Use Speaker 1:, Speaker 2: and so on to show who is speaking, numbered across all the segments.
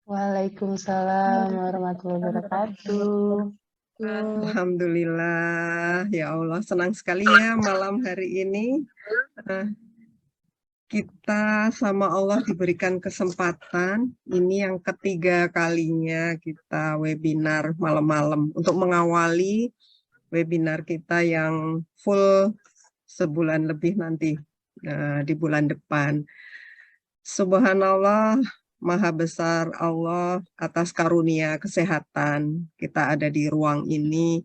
Speaker 1: Waalaikumsalam warahmatullahi wabarakatuh.
Speaker 2: Alhamdulillah, ya Allah, senang sekali ya malam hari ini. Kita sama Allah diberikan kesempatan, ini yang ketiga kalinya kita webinar malam-malam untuk mengawali webinar kita yang full sebulan lebih nanti, di bulan depan. Subhanallah, Maha Besar Allah atas karunia kesehatan. Kita ada di ruang ini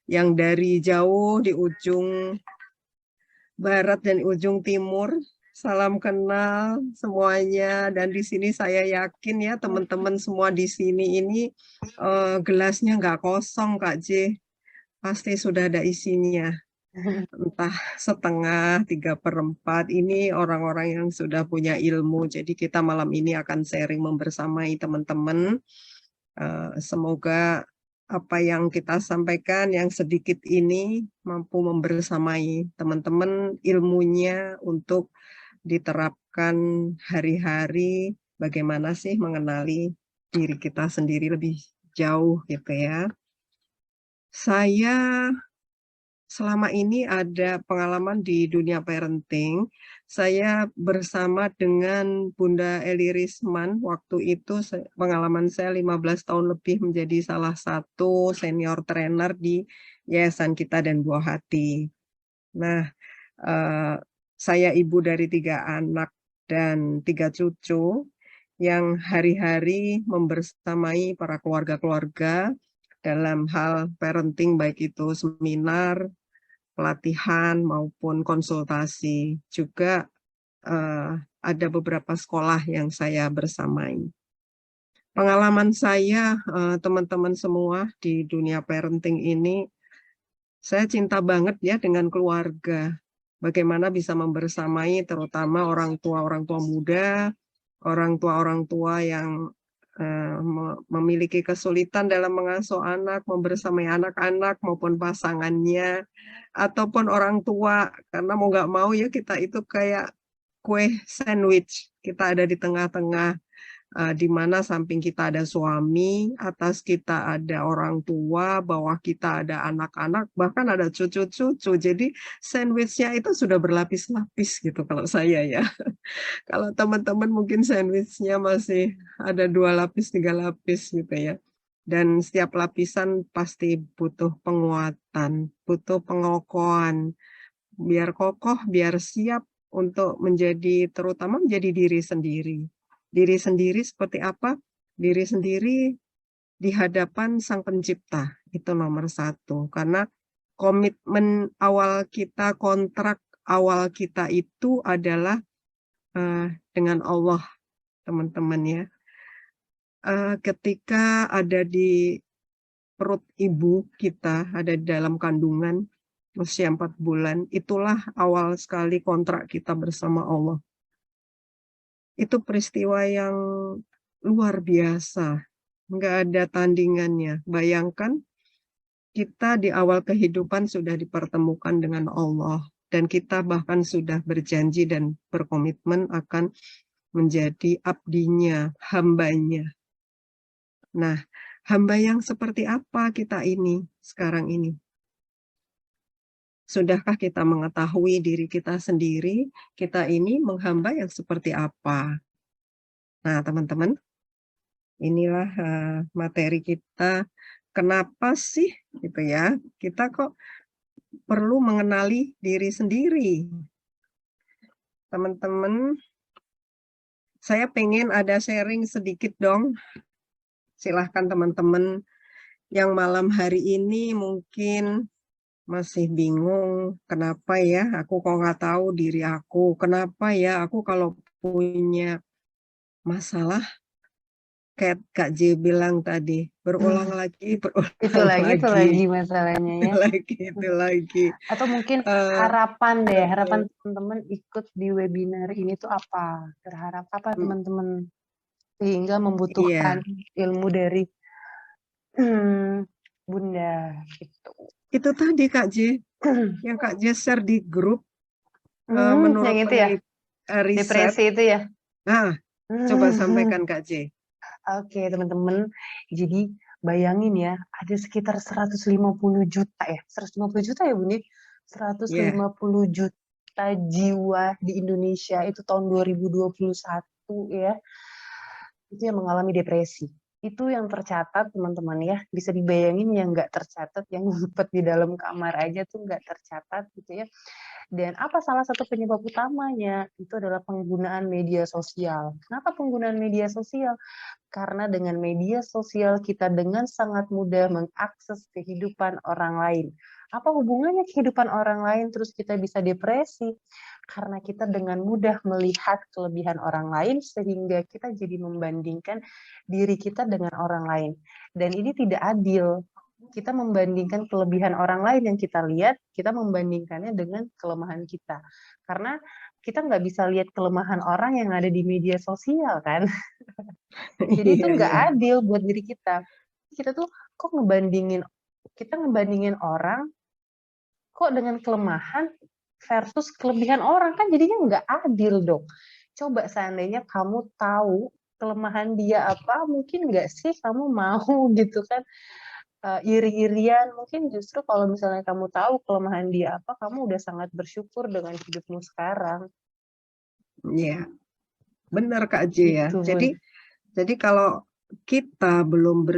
Speaker 2: yang dari jauh di ujung barat dan ujung timur. Salam kenal semuanya, dan di sini saya yakin ya teman-teman semua di sini ini gelasnya nggak kosong Kak J, pasti sudah ada isinya. Entah setengah, 3/4, ini orang-orang yang sudah punya ilmu. Jadi kita malam ini akan sharing membersamai teman-teman. Semoga apa yang kita sampaikan yang sedikit ini mampu membersamai teman-teman ilmunya untuk diterapkan hari-hari, bagaimana sih mengenali diri kita sendiri lebih jauh gitu ya. Saya selama ini ada pengalaman di dunia parenting. Saya bersama dengan Bunda Eli Risman, waktu itu pengalaman saya 15 tahun lebih menjadi salah satu senior trainer di Yayasan Kita dan Buah Hati. Nah, saya ibu dari 3 anak dan 3 cucu yang hari-hari membersamai para keluarga-keluarga dalam hal parenting, baik itu seminar, pelatihan maupun konsultasi. Juga ada beberapa sekolah yang saya bersamai. Pengalaman saya, teman-teman semua di dunia parenting ini, saya cinta banget ya dengan keluarga. Bagaimana bisa membersamai terutama orang tua muda, orang tua yang memiliki kesulitan dalam mengasuh anak, membersamai anak-anak maupun pasangannya, ataupun orang tua, karena mau nggak mau ya kita itu kayak kue sandwich, kita ada di tengah-tengah, di mana samping kita ada suami, atas kita ada orang tua, bawah kita ada anak-anak, bahkan ada cucu-cucu. Jadi sandwichnya itu sudah berlapis-lapis gitu kalau saya ya. Kalau teman-teman mungkin sandwichnya masih ada 2 lapis, 3 lapis gitu ya. Dan setiap lapisan pasti butuh penguatan, butuh pengokohan, biar kokoh, biar siap untuk terutama menjadi diri sendiri. Diri sendiri seperti apa? Diri sendiri di hadapan Sang Pencipta, itu nomor 1. Karena komitmen awal kita, kontrak awal kita itu adalah dengan Allah, teman-teman ya. Ketika ada di perut ibu kita, ada di dalam kandungan usia 4 bulan, itulah awal sekali kontrak kita bersama Allah. Itu peristiwa yang luar biasa, nggak ada tandingannya. Bayangkan kita di awal kehidupan sudah dipertemukan dengan Allah, dan kita bahkan sudah berjanji dan berkomitmen akan menjadi abdinya, hambanya. Nah, hamba yang seperti apa kita ini sekarang ini? Sudahkah kita mengetahui diri kita sendiri, kita ini menghamba yang seperti apa? Nah, teman-teman, inilah materi kita. Kenapa sih gitu ya, kita kok perlu mengenali diri sendiri? Teman-teman, saya pengen ada sharing sedikit dong. Silahkan teman-teman yang malam hari ini mungkin masih bingung, kenapa ya aku kok nggak tahu diri aku, kenapa ya aku kalau punya masalah, kayak Kak J bilang tadi, berulang lagi,
Speaker 1: Itu lagi masalahnya ya.
Speaker 2: itu lagi.
Speaker 1: Atau mungkin harapan teman-teman ikut di webinar ini tuh apa? Berharap apa teman-teman? Sehingga membutuhkan ilmu dari Bunda gitu.
Speaker 2: Itu tadi Kak J, yang Kak J share di grup, menurut
Speaker 1: yang itu ya?
Speaker 2: riset.
Speaker 1: Depresi itu ya?
Speaker 2: Nah, coba sampaikan Kak J.
Speaker 1: Oke, teman-teman. Jadi bayangin ya, ada sekitar 150 juta ya. 150 juta ya, Bun ya?
Speaker 2: Ya,
Speaker 1: 150 juta jiwa di Indonesia itu tahun 2021 ya, itu yang mengalami depresi. Itu yang tercatat, teman-teman ya. Bisa dibayangin yang nggak tercatat, yang ngumpet di dalam kamar aja tuh nggak tercatat gitu ya. Dan apa salah satu penyebab utamanya? Itu adalah penggunaan media sosial. Kenapa penggunaan media sosial? Karena dengan media sosial kita dengan sangat mudah mengakses kehidupan orang lain. Apa hubungannya kehidupan orang lain terus kita bisa depresi? Karena kita dengan mudah melihat kelebihan orang lain sehingga kita jadi membandingkan diri kita dengan orang lain. Dan ini tidak adil. Kita membandingkan kelebihan orang lain yang kita lihat, kita membandingkannya dengan kelemahan kita. Karena kita nggak bisa lihat kelemahan orang yang ada di media sosial kan. Jadi itu
Speaker 2: iya,
Speaker 1: nggak
Speaker 2: iya.
Speaker 1: adil buat diri kita. Kita tuh kok kita ngebandingin orang kok dengan kelemahan versus kelebihan orang, kan jadinya nggak adil dong. Coba seandainya kamu tahu kelemahan dia apa, mungkin nggak sih kamu mau gitu kan, iri-irian. Mungkin justru kalau misalnya kamu tahu kelemahan dia apa, kamu udah sangat bersyukur dengan hidupmu sekarang.
Speaker 2: Iya, benar Kak J ya.
Speaker 1: Gitu, Bun.
Speaker 2: Jadi kalau kita belum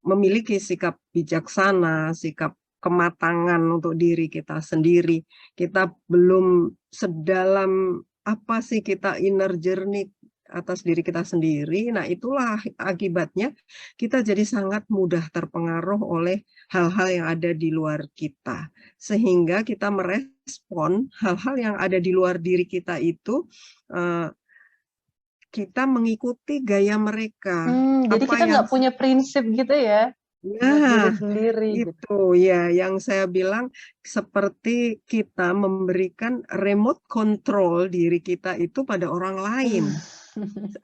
Speaker 2: memiliki sikap bijaksana, sikap kematangan untuk diri kita sendiri, kita belum sedalam apa sih kita inner journey atas diri kita sendiri. Nah, itulah akibatnya kita jadi sangat mudah terpengaruh oleh hal-hal yang ada di luar kita. Sehingga kita merespon hal-hal yang ada di luar diri kita itu eh, kita mengikuti gaya mereka.
Speaker 1: Jadi
Speaker 2: Apa
Speaker 1: kita
Speaker 2: yang
Speaker 1: nggak punya prinsip gitu ya, buat diri
Speaker 2: nah,
Speaker 1: sendiri gitu.
Speaker 2: itu ya yang saya bilang seperti kita memberikan remote control diri kita itu pada orang lain.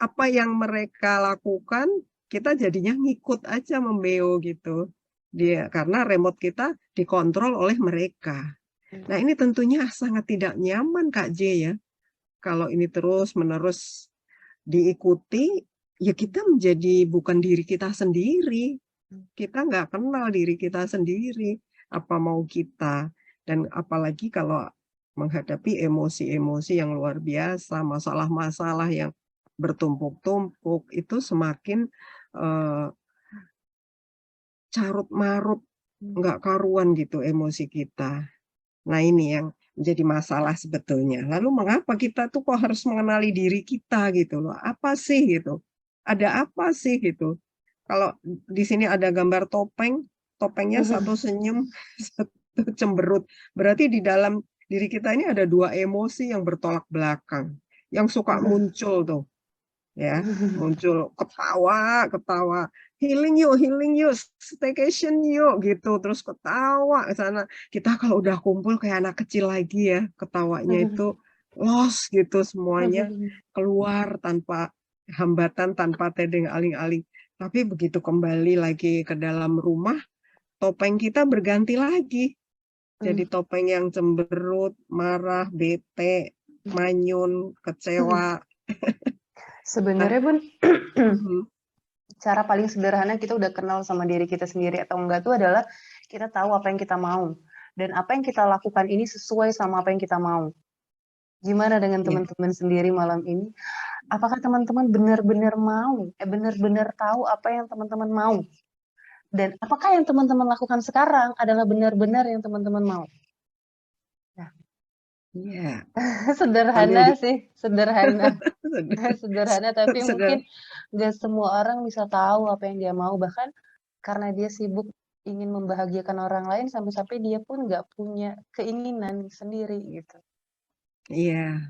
Speaker 2: Apa yang mereka lakukan, kita jadinya ngikut aja membeo gitu. Dia karena remote kita dikontrol oleh mereka. Nah, ini tentunya sangat tidak nyaman Kak J ya. Kalau ini terus-menerus diikuti, ya kita menjadi bukan diri kita sendiri. Kita nggak kenal diri kita sendiri, apa mau kita. Dan apalagi kalau menghadapi emosi-emosi yang luar biasa, masalah-masalah yang bertumpuk-tumpuk, itu semakin eh, carut-marut, nggak karuan gitu emosi kita. Nah, ini yang menjadi masalah sebetulnya. Lalu mengapa kita tuh kok harus mengenali diri kita gitu loh? Apa sih gitu? Ada apa sih gitu? Kalau di sini ada gambar topeng, topengnya satu senyum, satu cemberut. Berarti di dalam diri kita ini ada dua emosi yang bertolak belakang, yang suka muncul tuh ya, muncul ketawa, ketawa, healing yuk, staycation yuk, gitu, terus ketawa ke sana. Kita kalau udah kumpul kayak anak kecil lagi ya, ketawanya itu los gitu, semuanya keluar tanpa hambatan, tanpa tedeng aling-aling. Tapi begitu kembali lagi ke dalam rumah, topeng kita berganti lagi. Jadi topeng yang cemberut, marah, bete, manyun, kecewa. Nah,
Speaker 1: Sebenarnya Bun,
Speaker 2: mhm.
Speaker 1: cara paling sederhana kita udah kenal sama diri kita sendiri atau enggak itu adalah kita tahu apa yang kita mau. Dan apa yang kita lakukan ini sesuai sama apa yang kita mau. Gimana dengan
Speaker 2: Ya.
Speaker 1: teman-teman sendiri malam ini? Apakah teman-teman benar-benar mau, benar-benar tahu apa yang teman-teman mau? Dan apakah yang teman-teman lakukan sekarang adalah benar-benar yang teman-teman mau? Nah,
Speaker 2: Iya, sambil
Speaker 1: sederhana sih, sederhana. Sederhana, tapi mungkin
Speaker 2: sedang
Speaker 1: nggak semua orang bisa tahu apa yang dia mau. Bahkan karena dia sibuk ingin membahagiakan orang lain, sampai-sampai dia pun nggak punya keinginan sendiri gitu.
Speaker 2: iya,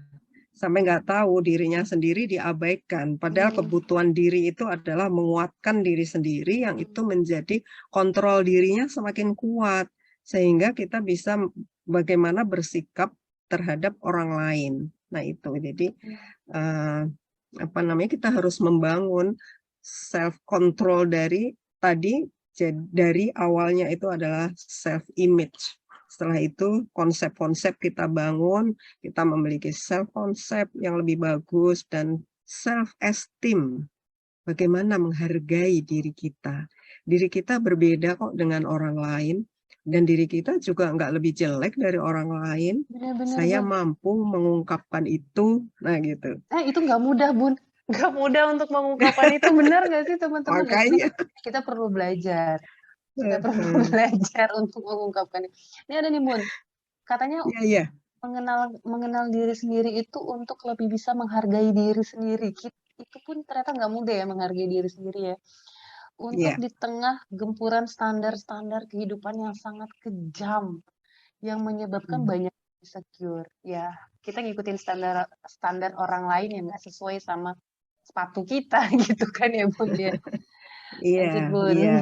Speaker 2: sampai nggak tahu dirinya sendiri diabaikan. Padahal kebutuhan diri itu adalah menguatkan diri sendiri, yang itu menjadi kontrol dirinya semakin kuat, sehingga kita bisa bagaimana bersikap terhadap orang lain. Nah itu, jadi eh, apa namanya, kita harus membangun self control tadi dari awalnya itu adalah self image. Setelah itu konsep-konsep kita bangun, kita memiliki self concept yang lebih bagus dan self esteem. bagaimana menghargai diri kita. Diri kita berbeda kok dengan orang lain, dan diri kita juga nggak lebih jelek dari orang lain.
Speaker 1: Benar-benar,
Speaker 2: Saya
Speaker 1: Bun.
Speaker 2: mampu mengungkapkan itu, nah gitu.
Speaker 1: Itu nggak mudah, Bun. Nggak mudah untuk mengungkapkan itu, benar nggak sih teman-teman? Nah,
Speaker 2: Makanya,
Speaker 1: kita perlu belajar. Kita perlu
Speaker 2: heeh.
Speaker 1: belajar untuk mengungkapkan. Ini ada nih, Bun. Katanya
Speaker 2: Iya, iya,
Speaker 1: mengenal mengenal diri sendiri itu untuk lebih bisa menghargai diri sendiri. Itu pun ternyata nggak mudah ya menghargai diri sendiri ya. Untuk
Speaker 2: iya.
Speaker 1: di tengah gempuran standar-standar kehidupan yang sangat kejam, yang menyebabkan
Speaker 2: Hmm.
Speaker 1: banyak insecure. Ya, kita ngikutin standar standar orang lain yang nggak sesuai sama sepatu kita gitu kan ya Bun ya.
Speaker 2: Iya,
Speaker 1: Lanjut Bun.
Speaker 2: iya,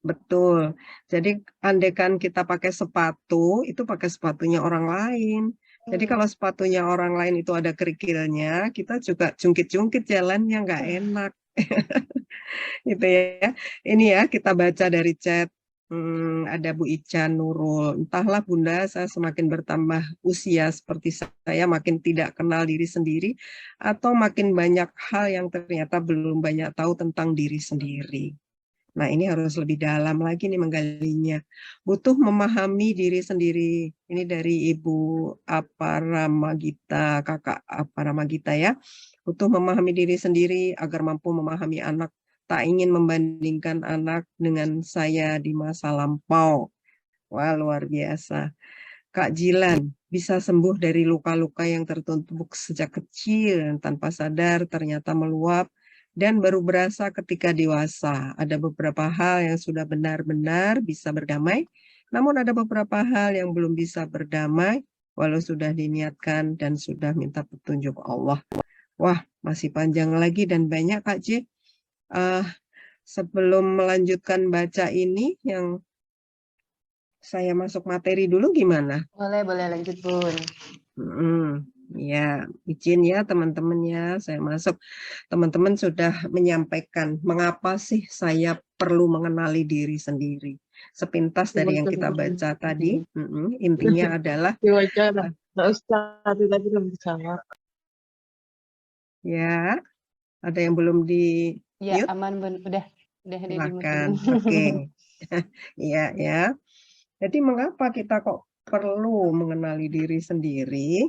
Speaker 2: betul. Jadi andaikan kita pakai sepatu, itu pakai sepatunya orang lain. Jadi
Speaker 1: Iya.
Speaker 2: kalau sepatunya orang lain itu ada kerikilnya, kita juga jungkit-jungkit jalannya, nggak enak. Gitu ya. Ini ya, kita baca dari chat. Ada Bu Ica Nurul. Entahlah Bunda, saya semakin bertambah usia seperti saya makin tidak kenal diri sendiri, atau makin banyak hal yang ternyata belum banyak tahu tentang diri sendiri. Nah, ini harus lebih dalam lagi nih menggalinya. Butuh memahami diri sendiri. Ini dari Ibu Aparamagita, Kakak Aparamagita ya. Butuh memahami diri sendiri agar mampu memahami anak. Tak ingin membandingkan anak dengan saya di masa lampau. Wah, luar biasa. Kak Jilan, bisa sembuh dari luka-luka yang tertumpuk sejak kecil tanpa sadar ternyata meluap dan baru berasa ketika dewasa. Ada beberapa hal yang sudah benar-benar bisa berdamai, namun ada beberapa hal yang belum bisa berdamai walau sudah diniatkan dan sudah minta petunjuk Allah. Wah, masih panjang lagi dan banyak Kak J. Sebelum melanjutkan baca ini, yang saya masuk materi dulu gimana?
Speaker 1: Boleh, boleh lanjut Bun.
Speaker 2: Ya, izin ya teman-teman ya, saya masuk. Teman-teman sudah menyampaikan mengapa sih saya perlu mengenali diri sendiri. Sepintas dari yang kita baca tadi, intinya adalah
Speaker 3: Diwaca lah. Nggak usah, tadi belum bicara.
Speaker 2: ya, ada yang belum di
Speaker 1: Ya,
Speaker 2: mute,
Speaker 1: aman Bun. Udah di mute
Speaker 2: silakan.
Speaker 1: Bun.
Speaker 2: Oke. Iya ya. Jadi mengapa kita kok perlu mengenali diri sendiri?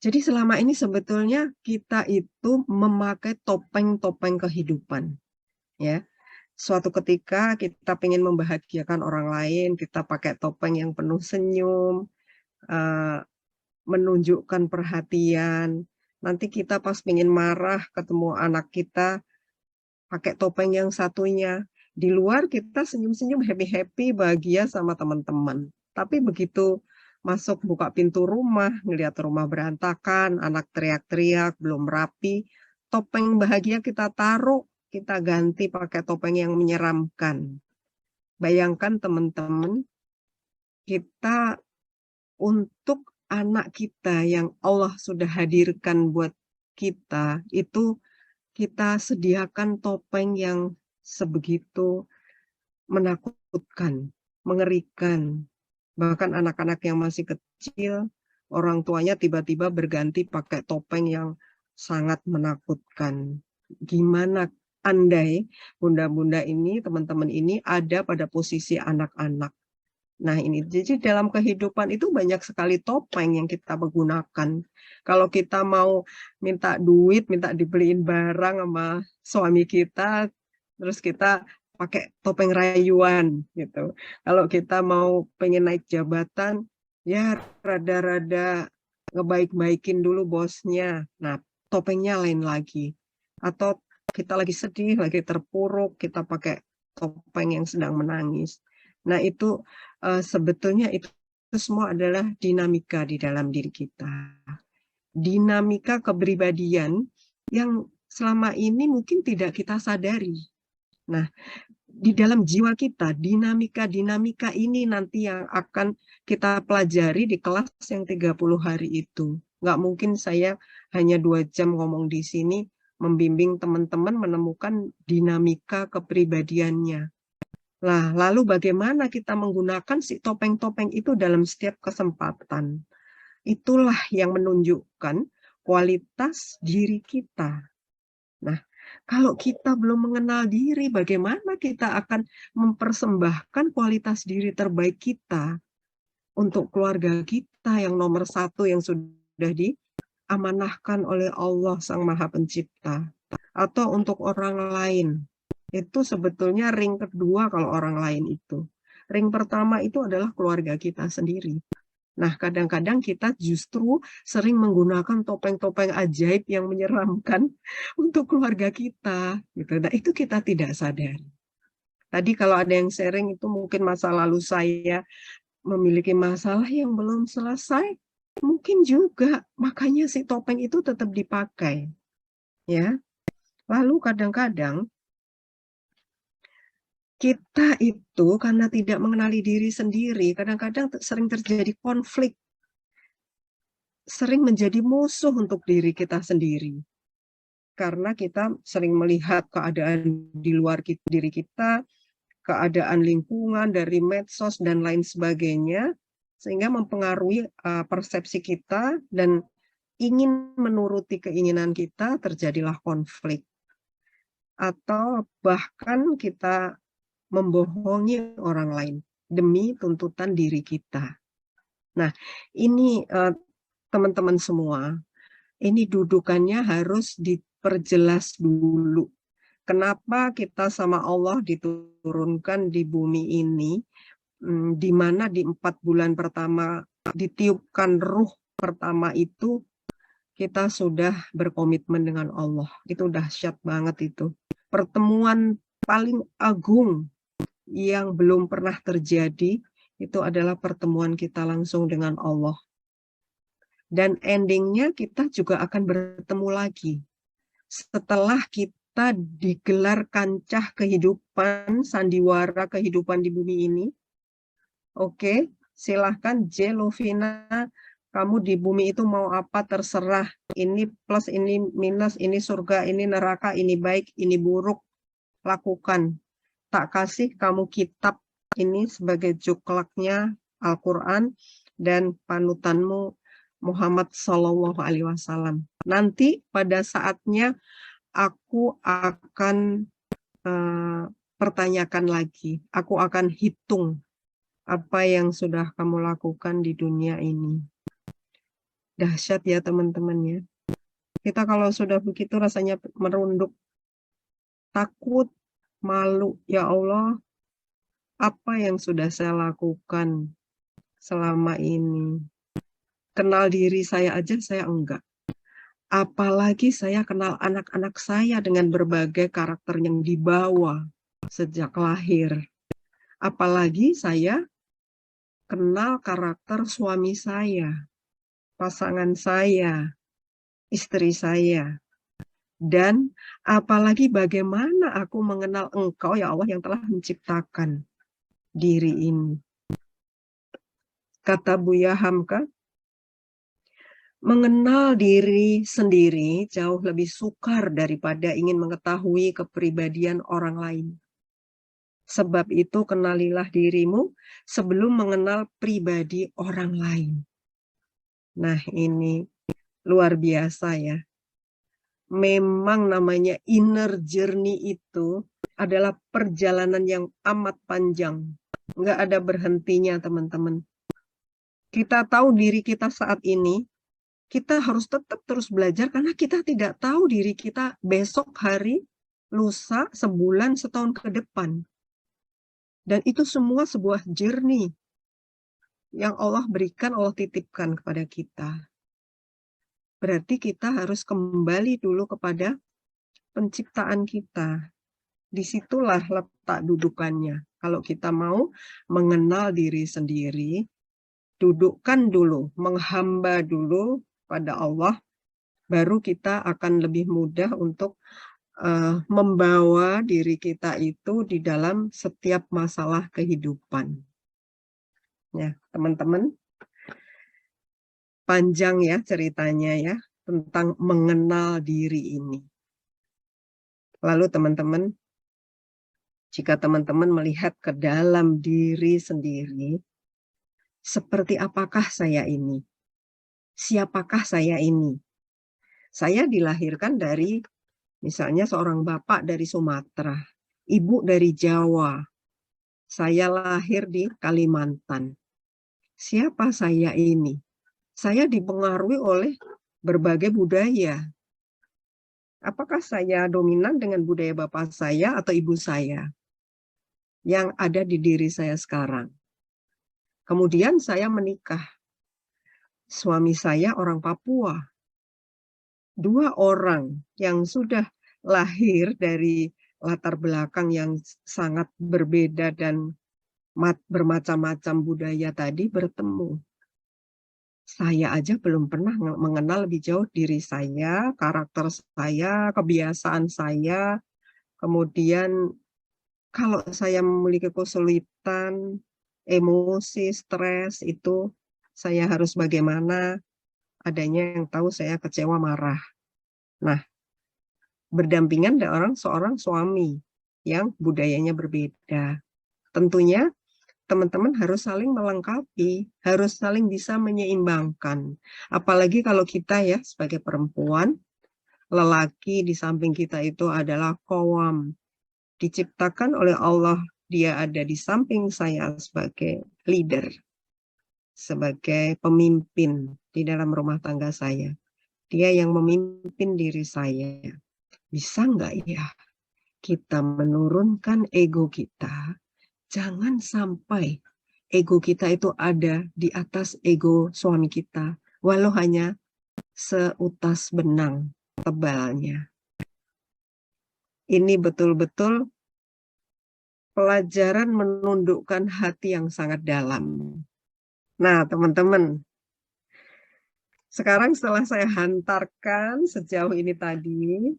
Speaker 2: Jadi selama ini sebetulnya kita itu memakai topeng-topeng kehidupan, ya. Suatu ketika kita ingin membahagiakan orang lain, kita pakai topeng yang penuh senyum, eh, menunjukkan perhatian. Nanti kita pas ingin marah ketemu anak kita, pakai topeng yang satunya. Di luar kita senyum-senyum, happy-happy, bahagia sama teman-teman. Tapi begitu masuk buka pintu rumah, ngelihat rumah berantakan, anak teriak-teriak, belum rapi, topeng bahagia kita taruh, kita ganti pakai topeng yang menyeramkan. Bayangkan teman-teman, kita untuk anak kita yang Allah sudah hadirkan buat kita, itu kita sediakan topeng yang sebegitu menakutkan, mengerikan. Bahkan anak-anak yang masih kecil, orang tuanya tiba-tiba berganti pakai topeng yang sangat menakutkan. Gimana andai bunda-bunda ini, teman-teman ini ada pada posisi anak-anak. Nah ini, jadi dalam kehidupan itu banyak sekali topeng yang kita gunakan. Kalau kita mau minta duit, minta dibeliin barang sama suami kita, terus kita pakai topeng rayuan gitu. Kalau kita mau pengen naik jabatan, ya rada-rada ngebaik-baikin dulu bosnya. Nah topengnya lain lagi. Atau kita lagi sedih, lagi terpuruk, kita pakai topeng yang sedang menangis. Nah itu sebetulnya itu semua adalah dinamika di dalam diri kita. Dinamika kepribadian yang selama ini mungkin tidak kita sadari. Nah, di dalam jiwa kita, dinamika-dinamika ini nanti yang akan kita pelajari di kelas yang 30 hari itu. Nggak mungkin saya hanya 2 jam ngomong di sini, membimbing teman-teman menemukan dinamika kepribadiannya. Nah, lalu bagaimana kita menggunakan si topeng-topeng itu dalam setiap kesempatan? Itulah yang menunjukkan kualitas diri kita. Nah, Kalau kita belum mengenal diri, bagaimana kita akan mempersembahkan kualitas diri terbaik kita untuk keluarga kita yang nomor satu yang sudah diamanahkan oleh Allah Sang Maha Pencipta, atau untuk orang lain. Itu sebetulnya ring kedua kalau orang lain itu. Ring pertama itu adalah keluarga kita sendiri. Nah, kadang-kadang kita justru sering menggunakan topeng-topeng ajaib yang menyeramkan untuk keluarga kita. Gitu. Nah, itu kita tidak sadar. Tadi kalau ada yang sharing itu mungkin masa lalu saya memiliki masalah yang belum selesai, mungkin juga. Makanya si topeng itu tetap dipakai. Ya. Lalu kadang-kadang kita itu karena tidak mengenali diri sendiri, kadang-kadang sering terjadi konflik, sering menjadi musuh untuk diri kita sendiri. Karena kita sering melihat keadaan di luar diri kita, keadaan lingkungan, dari medsos, dan lain sebagainya, sehingga mempengaruhi persepsi kita, dan ingin menuruti keinginan kita, terjadilah konflik. Atau bahkan kita membohongi orang lain demi tuntutan diri kita. Nah, ini teman-teman semua, ini dudukannya harus diperjelas dulu. Kenapa kita sama Allah diturunkan di bumi ini, di mana di 4 bulan pertama ditiupkan ruh pertama itu, kita sudah berkomitmen dengan Allah. Itu dahsyat banget itu. Pertemuan paling agung yang belum pernah terjadi, itu adalah pertemuan kita langsung dengan Allah. Dan endingnya kita juga akan bertemu lagi. Setelah kita digelar kancah kehidupan, sandiwara kehidupan di bumi ini, oke, silahkan J. Lovina, kamu di bumi itu mau apa terserah. Ini plus, ini minus, ini surga, ini neraka, ini baik, ini buruk. Lakukan. Tak kasih kamu kitab ini sebagai juklaknya Al-Quran dan panutanmu Muhammad Shallallahu Alaihi Wasallam. Nanti pada saatnya aku akan pertanyakan lagi. Aku akan hitung apa yang sudah kamu lakukan di dunia ini. Dahsyat ya teman-teman ya. Kita kalau sudah begitu rasanya merunduk, takut, malu. Ya Allah, apa yang sudah saya lakukan selama ini? Kenal diri saya aja saya enggak. Apalagi saya kenal anak-anak saya dengan berbagai karakter yang dibawa sejak lahir. Apalagi saya kenal karakter suami saya, pasangan saya, istri saya. Dan apalagi bagaimana aku mengenal Engkau ya Allah yang telah menciptakan diri ini. Kata Buya Hamka, mengenal diri sendiri jauh lebih sukar daripada ingin mengetahui kepribadian orang lain. Sebab itu kenalilah dirimu sebelum mengenal pribadi orang lain. Nah, ini luar biasa ya. Memang namanya inner journey itu adalah perjalanan yang amat panjang. Nggak ada berhentinya, teman-teman. Kita tahu diri kita saat ini, kita harus tetap terus belajar karena kita tidak tahu diri kita besok hari, lusa, sebulan, setahun ke depan. Dan itu semua sebuah journey yang Allah berikan, Allah titipkan kepada kita. Berarti kita harus kembali dulu kepada penciptaan kita. Disitulah letak dudukannya. Kalau kita mau mengenal diri sendiri, dudukkan dulu, menghamba dulu pada Allah, baru kita akan lebih mudah untuk membawa diri kita itu di dalam setiap masalah kehidupan. Ya, teman-teman, panjang ya ceritanya ya, tentang mengenal diri ini. Lalu teman-teman, jika teman-teman melihat ke dalam diri sendiri, seperti apakah saya ini? Siapakah saya ini? Saya dilahirkan dari Misalnya seorang bapak dari Sumatera, ibu dari Jawa, saya lahir di Kalimantan. Siapa saya ini? Saya dipengaruhi oleh berbagai budaya. Apakah saya dominan dengan budaya bapak saya atau ibu saya yang ada di diri saya sekarang? Kemudian saya menikah. Suami saya orang Papua. Dua orang yang sudah lahir dari latar belakang yang sangat berbeda dan bermacam-macam budaya tadi bertemu. Saya aja belum pernah mengenal lebih jauh diri saya, karakter saya, kebiasaan saya. Kemudian kalau saya memiliki kesulitan, emosi, stres, itu saya harus bagaimana, adanya yang tahu saya kecewa, marah. Nah, berdampingan dengan seorang suami yang budayanya berbeda. Tentunya teman-teman harus saling melengkapi, harus saling bisa menyeimbangkan. Apalagi kalau kita ya sebagai perempuan, lelaki di samping kita itu adalah qawwam. Diciptakan oleh Allah, dia ada di samping saya sebagai leader, sebagai pemimpin di dalam rumah tangga saya. Dia yang memimpin diri saya. Bisa nggak ya kita menurunkan ego kita? Jangan sampai ego kita itu ada di atas ego suami kita, walau hanya seutas benang tebalnya. Ini betul-betul pelajaran menundukkan hati yang sangat dalam. Nah, teman-teman, sekarang setelah saya hantarkan sejauh ini tadi,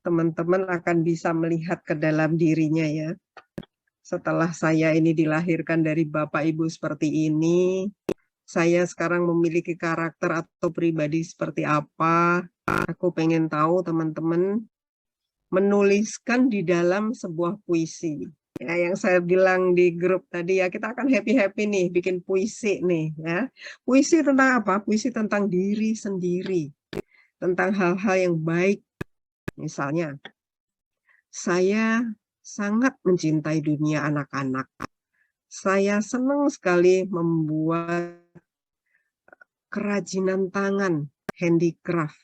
Speaker 2: teman-teman akan bisa melihat ke dalam dirinya ya. Setelah saya ini dilahirkan dari bapak ibu seperti ini, saya sekarang memiliki karakter atau pribadi seperti apa. Aku pengen tahu teman-teman menuliskan di dalam sebuah puisi. Ya, yang saya bilang di grup tadi ya, kita akan happy-happy nih, bikin puisi nih ya. Puisi tentang apa? Puisi tentang diri sendiri. Tentang hal-hal yang baik. Misalnya, saya sangat mencintai dunia anak-anak. Saya senang sekali membuat kerajinan tangan, handicraft.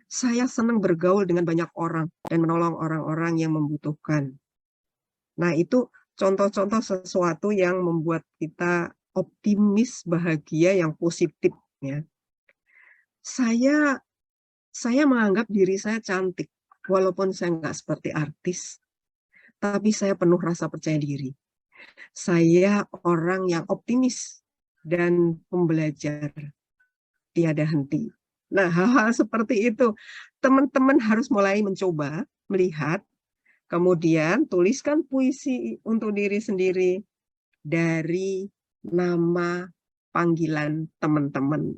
Speaker 2: Saya senang bergaul dengan banyak orang dan menolong orang-orang yang membutuhkan. Nah, itu contoh-contoh sesuatu yang membuat kita optimis, bahagia, yang positif. Ya. Saya menganggap diri saya cantik, walaupun saya nggak seperti artis, tapi saya penuh rasa percaya diri. Saya orang yang optimis dan pembelajar, tiada henti. Nah, hal-hal seperti itu, teman-teman harus mulai mencoba, melihat, kemudian tuliskan puisi untuk diri sendiri dari nama panggilan teman-teman.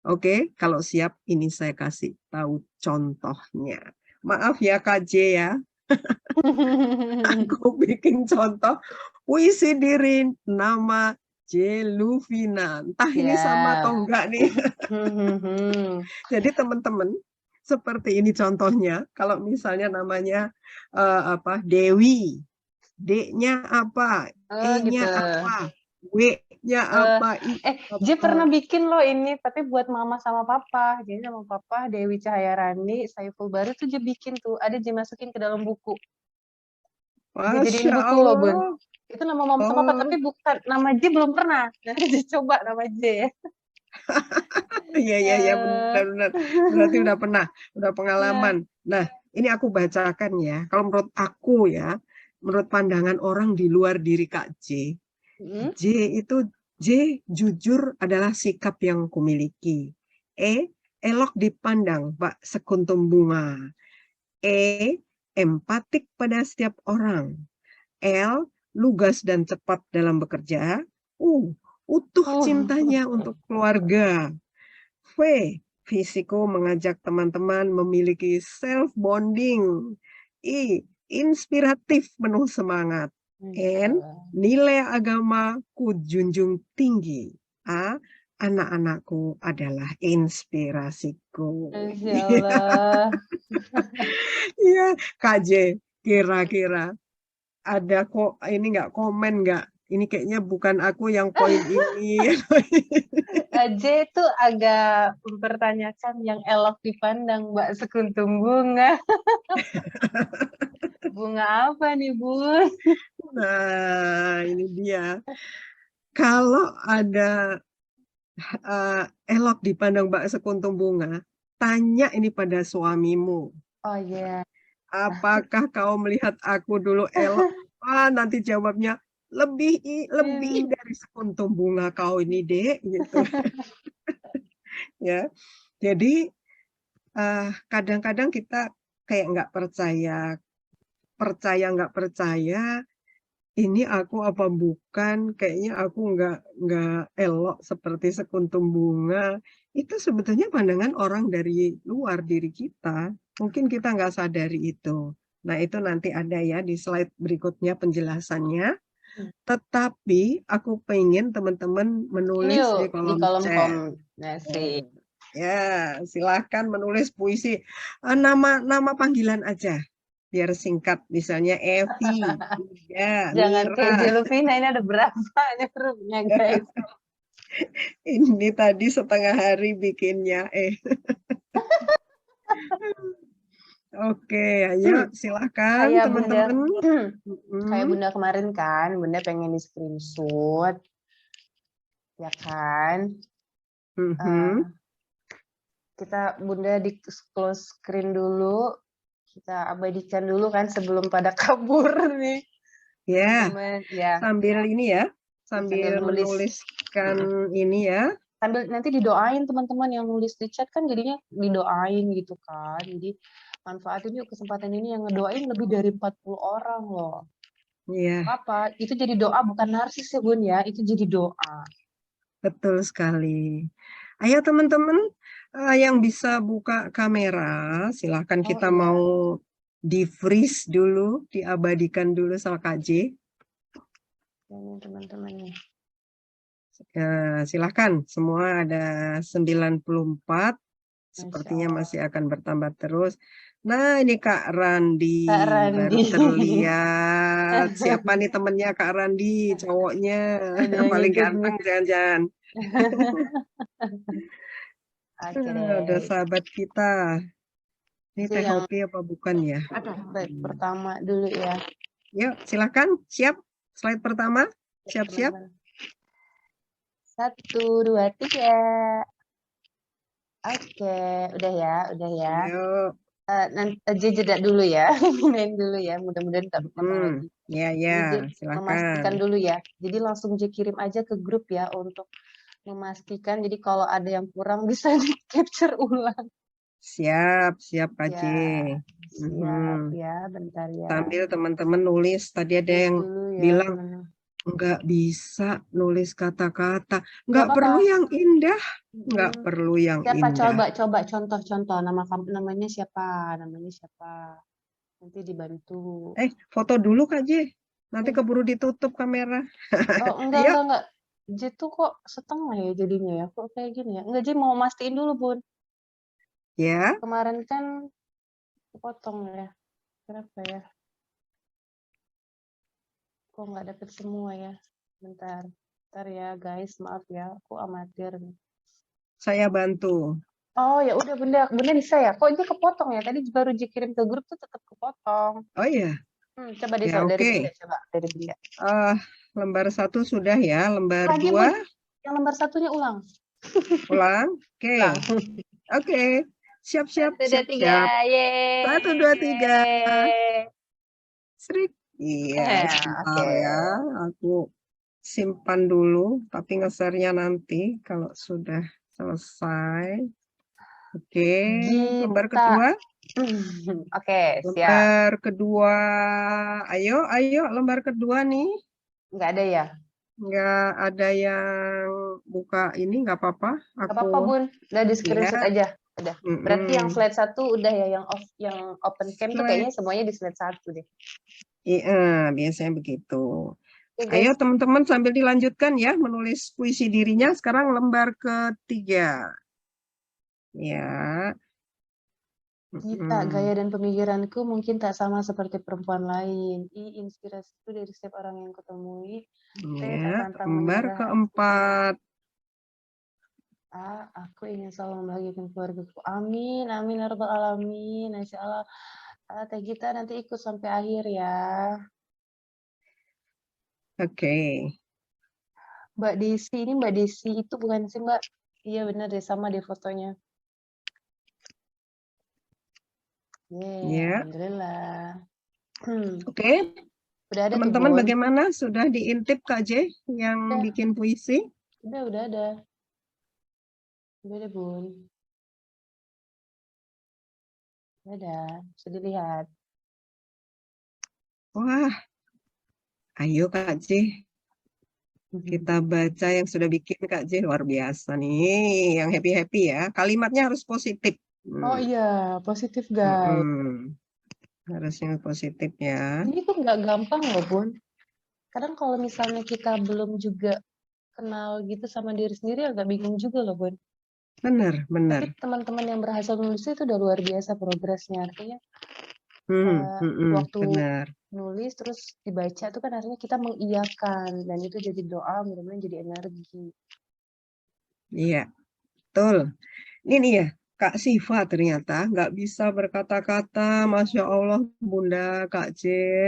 Speaker 2: Oke, kalau siap ini saya kasih tahu contohnya. Maaf ya Kak J ya, aku bikin contoh puisi diri nama J. Luvina. Entah ini sama atau enggak nih. Jadi teman-teman, seperti ini contohnya. Kalau misalnya namanya Dewi, D-nya apa, E-nya
Speaker 1: gitu.
Speaker 2: apa, W-nya apa,
Speaker 1: J pernah bikin loh ini, tapi buat mama sama papa. Jadi sama papa, Dewi Cahayarani, Saiful Bari tuh J bikin tuh. Ada J masukin ke dalam buku. Dijadiin
Speaker 2: Masya
Speaker 1: buku loh, Bun.
Speaker 2: Allah.
Speaker 1: Itu nama mama sama papa, tapi bukan nama J belum pernah. Nanti coba nama J ya.
Speaker 2: Iya, benar-benar. Berarti udah pernah, udah pengalaman. Nah, ini aku bacakan ya. Kalau menurut aku ya, menurut pandangan orang di luar diri Kak J, J jujur adalah sikap yang kumiliki. E, elok dipandang, Pak, sekuntum bunga. E, empatik pada setiap orang. L, lugas dan cepat dalam bekerja. Utuh cintanya untuk keluarga. V, fisiko mengajak teman-teman memiliki self-bonding. I, inspiratif penuh semangat. N, nilai agama ku junjung tinggi. A, anak-anakku adalah inspirasiku.
Speaker 1: Masya
Speaker 2: Iya,
Speaker 1: Allah.
Speaker 2: iya, Kak J, kira-kira ada kok ini nggak komen nggak? Ini kayaknya bukan aku yang poin ini.
Speaker 1: J itu agak mempertanyakan yang elok dipandang Mbak Sekuntum Bunga. Bunga apa nih, Bun?
Speaker 2: Nah, ini dia. Kalau ada elok dipandang Mbak Sekuntum Bunga, tanya ini pada suamimu.
Speaker 1: Oh iya.
Speaker 2: Apakah kau melihat aku dulu elok? Nanti jawabnya lebih dari sekuntum bunga kau ini, Dek, gitu. Ya. Jadi kadang-kadang kita kayak nggak nggak percaya, ini aku apa bukan, kayaknya aku nggak elok seperti sekuntum bunga. Itu sebetulnya pandangan orang dari luar diri kita. Mungkin kita nggak sadari itu. Nah, itu nanti ada ya di slide berikutnya penjelasannya. Tetapi aku pengen teman-teman menulis di
Speaker 1: Yuk, di
Speaker 2: kolom
Speaker 1: kolom
Speaker 2: chat.
Speaker 1: komunikasi.
Speaker 2: Ya, silahkan menulis puisi. Nama panggilan aja, biar singkat. Misalnya Evi, Ida,
Speaker 1: Jangan kayak
Speaker 2: Mira.
Speaker 1: Jeluvina, ini ada berapa hurufnya, guys?
Speaker 2: Ini tadi setengah hari bikinnya. Oke, ayo silahkan
Speaker 1: Kayak Bunda,
Speaker 2: teman-teman.
Speaker 1: kayak Bunda kemarin kan, Bunda pengen di screenshot, ya kan? Kita Bunda di close screen dulu, kita abadikan dulu kan sebelum pada kabur nih.
Speaker 2: Ya,
Speaker 1: Teman-teman, ya.
Speaker 2: sambil ini ya, sambil
Speaker 1: nulis.
Speaker 2: menuliskan ini ya.
Speaker 1: Sambil nanti didoain teman-teman yang nulis di chat kan jadinya didoain gitu kan. Jadi manfaatin yuk kesempatan ini yang ngedoain lebih dari 40 orang loh.
Speaker 2: Iya.
Speaker 1: Apa? Itu jadi doa bukan narsis ya Bun ya, itu jadi doa.
Speaker 2: Betul sekali. Ayo teman-teman yang bisa buka kamera, silahkan kita
Speaker 1: iya.
Speaker 2: mau di-freeze dulu, diabadikan dulu sama Kak J.
Speaker 1: Ini teman-teman nih.
Speaker 2: Silahkan, semua ada 94, sepertinya masih akan bertambah terus. Nah, ini Kak Randi, baru terlihat. Siapa nih temennya Kak Randi, cowoknya, paling ganteng jangan-jangan. Ada sahabat kita. Ini Teh Hopi apa bukan ya?
Speaker 1: Slide pertama dulu ya.
Speaker 2: Yuk, silakan. Siap? Slide pertama. Siap-siap.
Speaker 1: 1, 2, 3. Oke, udah ya.
Speaker 2: Yuk.
Speaker 1: Nanti jeda dulu ya. Main dulu ya. Mudah-mudahan tak potong lagi.
Speaker 2: Ya, silakan.
Speaker 1: Memastikan dulu ya. Jadi langsung kirim aja ke grup ya untuk memastikan. Jadi kalau ada yang kurang bisa di capture ulang.
Speaker 2: Siap Kak J.
Speaker 1: Siap ya, bentar ya.
Speaker 2: Sambil teman-teman nulis, tadi ada yang bilang nggak bisa nulis kata-kata, nggak perlu yang indah, nggak perlu yang indah.
Speaker 1: Coba contoh namanya siapa? Nanti dibantu.
Speaker 2: Foto dulu Kak J, nanti keburu ditutup kamera.
Speaker 1: Oh enggak. J tuh kok setengah ya jadinya ya, kok kayak gini ya? Enggak, J mau mastiin dulu Bun.
Speaker 2: Ya.
Speaker 1: Kemarin kan potong ya, berapa ya? Kok nggak dapet semua ya? Bentar ya guys, maaf ya, aku amatir nih.
Speaker 2: Saya bantu.
Speaker 1: Oh ya udah Bunda bisa ya? Kok ini kepotong ya? Tadi baru kirim ke grup tuh tetap kepotong.
Speaker 2: Oh iya.
Speaker 1: Coba deh dari Bunda.
Speaker 2: Lembar 1 sudah ya, lembar 2.
Speaker 1: Yang lembar 1-nya ulang.
Speaker 2: Ulang. Oke. Siap.
Speaker 1: 1, 2, 3. Yeay.
Speaker 2: 1, 2, 3. Srik. Iya, sebentar ya. Aku simpan dulu, tapi nge-share-nya nanti kalau sudah selesai. Oke, lembar kedua.
Speaker 1: Oke, siap.
Speaker 2: Lembar kedua. Ayo, lembar kedua nih.
Speaker 1: Nggak ada ya?
Speaker 2: Nggak ada yang buka ini, nggak apa-apa.
Speaker 1: Nggak apa-apa, Bun. Udah di screenshot aja. Udah. Berarti yang slide 1 udah ya, yang open cam tuh kayaknya semuanya di slide 1 deh.
Speaker 2: Iya, biasanya begitu.
Speaker 1: Oke,
Speaker 2: Ayo
Speaker 1: guys.
Speaker 2: teman-teman sambil dilanjutkan ya menulis puisi dirinya. Sekarang lembar ketiga. Ya.
Speaker 1: Gita, gaya dan pemikiranku mungkin tak sama seperti perempuan lain. Inspirasiku dari setiap orang yang kutemui. Tak
Speaker 2: Ya,
Speaker 1: pantang
Speaker 2: lembar
Speaker 1: menyerah.
Speaker 2: keempat.
Speaker 1: Aku ingin selalu membahagiakan keluargaku. Amin, amin, ya rabbal alamin. Insya Allah, Teh Gita nanti ikut sampai akhir ya.
Speaker 2: Oke.
Speaker 1: Mbak Desi, ini Mbak Desi itu bukan sih Mbak? Iya benar deh, sama deh fotonya.
Speaker 2: Ya.
Speaker 1: Alhamdulillah.
Speaker 2: Oke.
Speaker 1: Udah ada tuh,
Speaker 2: Teman-teman
Speaker 1: Bun.
Speaker 2: bagaimana? Sudah diintip Kak J yang
Speaker 1: Udah.
Speaker 2: bikin puisi?
Speaker 1: Udah ada. Udah deh, Bun. Udah, bisa dilihat.
Speaker 2: Wah, ayo Kak J. Kita baca yang sudah bikin Kak J, luar biasa nih. Yang happy-happy ya. Kalimatnya harus positif.
Speaker 1: Oh iya, positif guys.
Speaker 2: Harusnya positif ya.
Speaker 1: Ini tuh nggak gampang loh, Bun. Kadang kalau misalnya kita belum juga kenal gitu sama diri sendiri agak bingung juga loh, Bun.
Speaker 2: Benar.
Speaker 1: Tapi teman-teman yang berhasil menulis itu udah luar biasa progresnya. Artinya waktu
Speaker 2: Benar.
Speaker 1: nulis terus dibaca itu kan artinya kita mengiyakan dan itu jadi doa, mudah-mudahan jadi energi.
Speaker 2: Iya, betul. Ini nih ya, Kak Siva ternyata nggak bisa berkata-kata. Masya Allah, Bunda Kak J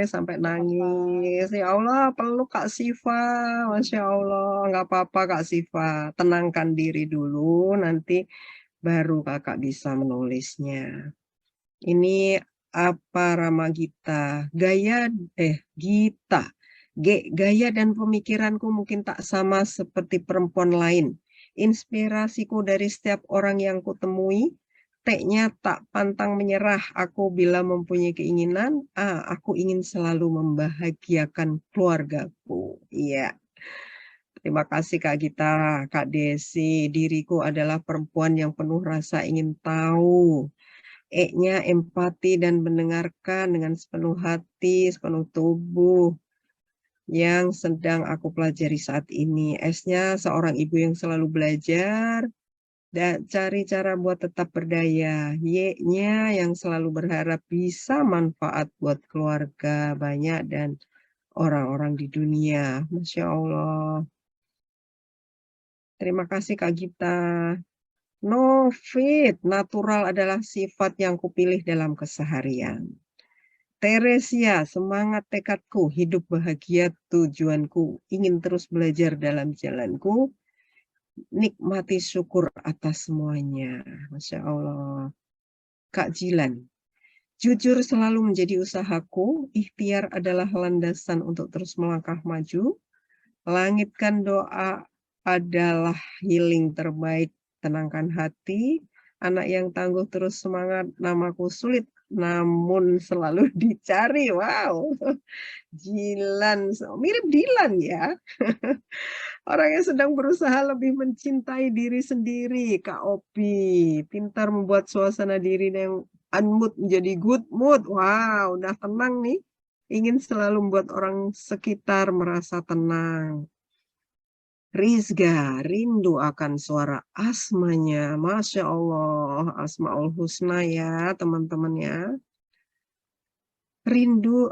Speaker 2: sampai nangis. Ya Allah, peluk Kak Siva. Masya Allah, nggak apa-apa Kak Siva. Tenangkan diri dulu, nanti baru kakak bisa menulisnya. Ini apa Rama Gita? Gita. Gaya dan pemikiranku mungkin tak sama seperti perempuan lain. Inspirasiku dari setiap orang yang kutemui. T-nya tak pantang menyerah. Aku bila mempunyai keinginan, aku ingin selalu membahagiakan keluargaku. Iya. Terima kasih Kak Gita, Kak Desi. Diriku adalah perempuan yang penuh rasa ingin tahu. E-nya empati dan mendengarkan dengan sepenuh hati, sepenuh tubuh yang sedang aku pelajari saat ini. S-nya seorang ibu yang selalu belajar dan cari cara buat tetap berdaya. Y-nya yang selalu berharap bisa manfaat buat keluarga banyak dan orang-orang di dunia. Masya Allah. Terima kasih Kak Gita. No fit, natural adalah sifat yang kupilih dalam keseharian. Teresia, semangat tekadku, hidup bahagia tujuanku, ingin terus belajar dalam jalanku, nikmati syukur atas semuanya. Masya Allah. Kak Jilan, jujur selalu menjadi usahaku, ikhtiar adalah landasan untuk terus melangkah maju, langitkan doa adalah healing terbaik, tenangkan hati, anak yang tangguh terus semangat, namaku sulit namun selalu dicari. Wow, Jilan, mirip Dilan ya. Orang yang sedang berusaha lebih mencintai diri sendiri, Kak Opi. Pintar membuat suasana diri yang unmood menjadi good mood. Wow, udah tenang nih. Ingin selalu membuat orang sekitar merasa tenang. Rizga, rindu akan suara asmanya. Masya Allah, Asmaul Husna ya teman-teman ya. Rindu,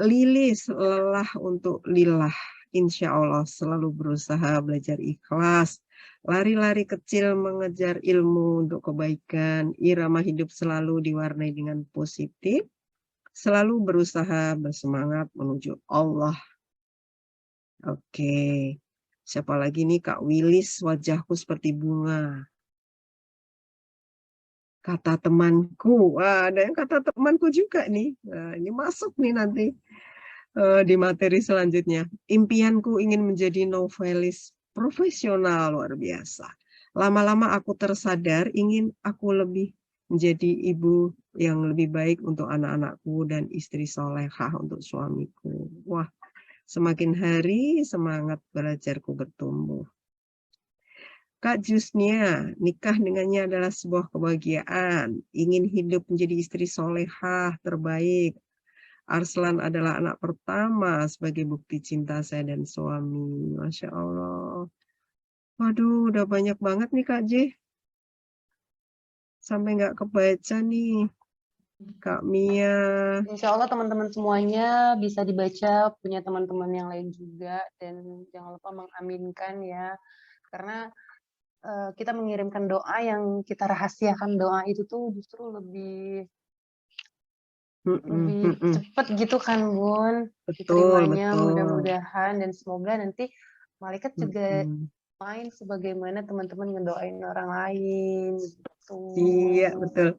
Speaker 2: Lilis, lelah untuk lillah. Insya Allah selalu berusaha belajar ikhlas. Lari-lari kecil mengejar ilmu untuk kebaikan. Irama hidup selalu diwarnai dengan positif. Selalu berusaha bersemangat menuju Allah. Oke. Siapa lagi nih Kak Wilis, wajahku seperti bunga. Kata temanku, ada yang kata temanku juga nih. Nah, ini masuk nih nanti di materi selanjutnya. Impianku ingin menjadi novelis profesional luar biasa. Lama-lama aku tersadar ingin aku lebih menjadi ibu yang lebih baik untuk anak-anakku dan istri solehah untuk suamiku. Wah, semakin hari semangat belajarku bertumbuh. Kak Jusnia, nikah dengannya adalah sebuah kebahagiaan. Ingin hidup menjadi istri solehah terbaik. Arslan adalah anak pertama sebagai bukti cinta saya dan suami. Masya Allah. Waduh, udah banyak banget nih Kak J. Sampai nggak kebaca nih. Kak Mia.
Speaker 1: Insya Allah teman-teman semuanya bisa dibaca, punya teman-teman yang lain juga, dan jangan lupa mengaminkan ya, karena kita mengirimkan doa yang kita rahasiakan doa itu tuh justru lebih cepat gitu kan Bun,
Speaker 2: Betul,
Speaker 1: diterimanya
Speaker 2: betul.
Speaker 1: mudah-mudahan, dan semoga nanti malaikat juga main sebagaimana teman-teman ngedoain orang lain gitu.
Speaker 2: Iya, betul.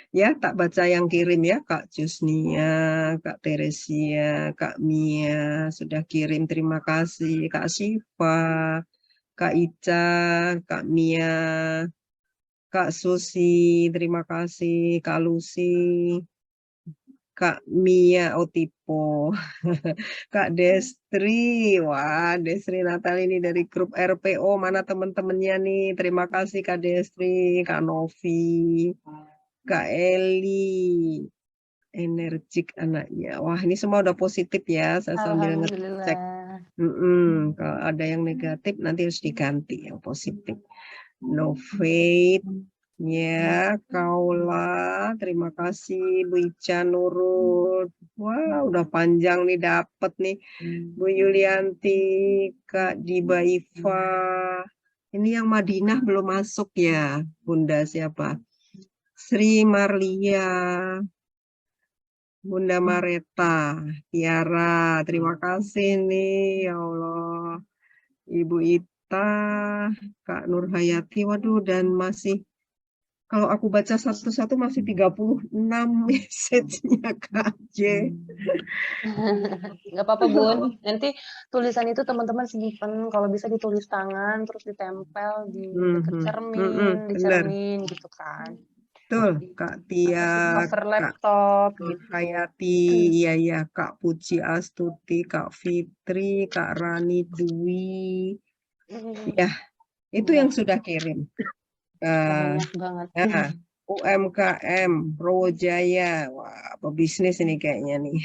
Speaker 2: Ya, tak baca yang kirim ya, Kak Jusnia, Kak Teresia, Kak Mia, sudah kirim, terima kasih. Kak Syifa, Kak Ica, Kak Mia, Kak Susi, terima kasih. Kak Lucy, Kak Mia Otipo, Kak Destri, wah Destri Natal ini dari grup RPO, mana teman-temannya nih, terima kasih Kak Destri, Kak Novi, Kak Eli, energik anaknya. Wah, ini semua udah positif ya. Saya sambil ngecek. Kalau ada yang negatif nanti harus diganti yang positif. No faith. Ya, Kaula. Terima kasih Bu Ica Nurul. Wah, udah panjang nih dapet nih. Bu Yulianti, Kak Diba Iva. Ini yang Madinah belum masuk ya, Bunda siapa? Sri Marlia, Bunda Mareta, Tiara, terima kasih nih, ya Allah. Ibu Ita, Kak Nur Hayati, waduh, dan masih, kalau aku baca satu-satu masih 36 message-nya Kak J.
Speaker 1: Nggak apa-apa Bun, nanti tulisan itu teman-teman simpen, kalau bisa ditulis tangan, terus ditempel di dekat cermin, di cermin gitu kan.
Speaker 2: Betul, Kak Tia,
Speaker 1: cover laptop,
Speaker 2: Kak
Speaker 1: gitu.
Speaker 2: Hayati, iya, Kak Puji Astuti, Kak Fitri, Kak Rani Dwi, ya, itu yang sudah kirim.
Speaker 1: Banyak banget.
Speaker 2: UMKM, Prowojaya, wah, pebisnis ini kayaknya nih.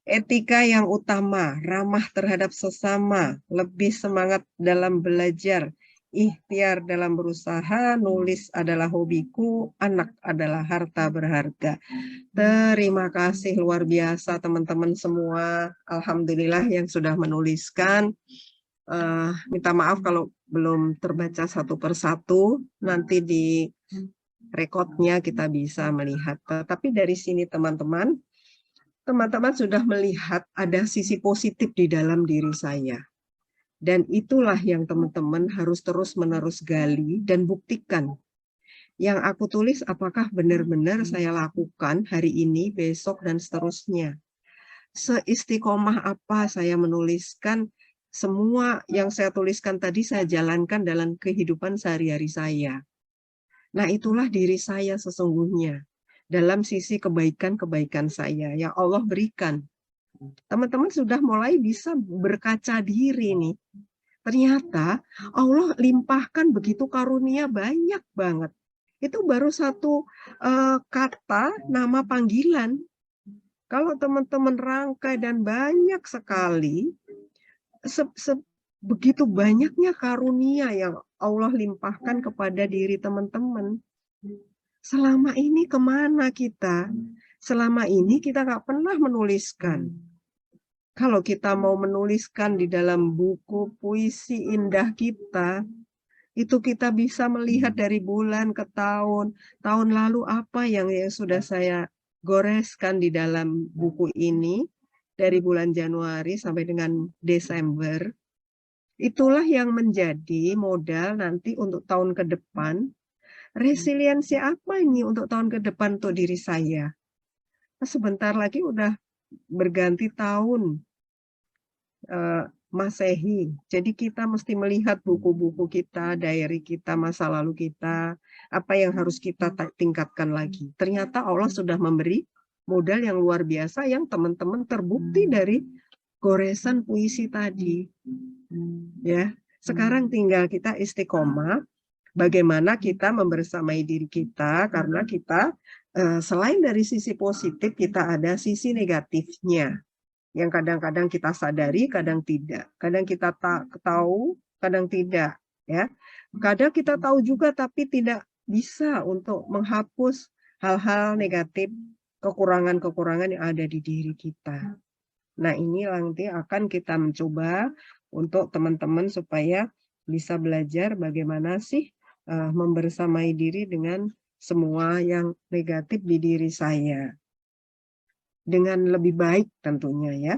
Speaker 2: Etika yang utama, ramah terhadap sesama, lebih semangat dalam belajar, ikhtiar dalam berusaha, nulis adalah hobiku, anak adalah harta berharga. Terima kasih luar biasa teman-teman semua. Alhamdulillah yang sudah menuliskan. Minta maaf kalau belum terbaca satu persatu. Nanti di rekodnya kita bisa melihat. Tapi dari sini teman-teman sudah melihat ada sisi positif di dalam diri saya. Dan itulah yang teman-teman harus terus-menerus gali dan buktikan. Yang aku tulis apakah benar-benar saya lakukan hari ini, besok, dan seterusnya. Seistiqomah apa saya menuliskan, semua yang saya tuliskan tadi saya jalankan dalam kehidupan sehari-hari saya. Nah, itulah diri saya sesungguhnya. Dalam sisi kebaikan-kebaikan saya yang Allah berikan. Teman-teman sudah mulai bisa berkaca diri nih. Ternyata Allah limpahkan begitu karunia banyak banget. Itu baru satu kata nama panggilan. Kalau teman-teman rangkai dan banyak sekali, begitu banyaknya karunia yang Allah limpahkan kepada diri teman-teman. Selama ini kemana kita? Selama ini kita nggak pernah menuliskan. Kalau kita mau menuliskan di dalam buku puisi indah kita, itu kita bisa melihat dari bulan ke tahun. Tahun lalu apa yang sudah saya goreskan di dalam buku ini, dari bulan Januari sampai dengan Desember. Itulah yang menjadi modal nanti untuk tahun ke depan. Resiliensi apa ini untuk tahun ke depan untuk diri saya? Sebentar lagi udah berganti tahun Masehi. Jadi kita mesti melihat buku-buku kita, diary kita, masa lalu kita, apa yang harus kita tingkatkan lagi. Ternyata Allah sudah memberi modal yang luar biasa yang teman-teman terbukti dari goresan puisi tadi. Ya, sekarang tinggal kita istiqomah. Bagaimana kita membersamai diri kita, karena kita selain dari sisi positif, kita ada sisi negatifnya yang kadang-kadang kita sadari, kadang tidak. Kadang kita tahu, kadang tidak. Ya, kadang kita tahu juga tapi tidak bisa untuk menghapus hal-hal negatif, kekurangan-kekurangan yang ada di diri kita. Nah, ini nanti akan kita mencoba untuk teman-teman supaya bisa belajar bagaimana sih membersamai diri dengan semua yang negatif di diri saya. Dengan lebih baik tentunya ya.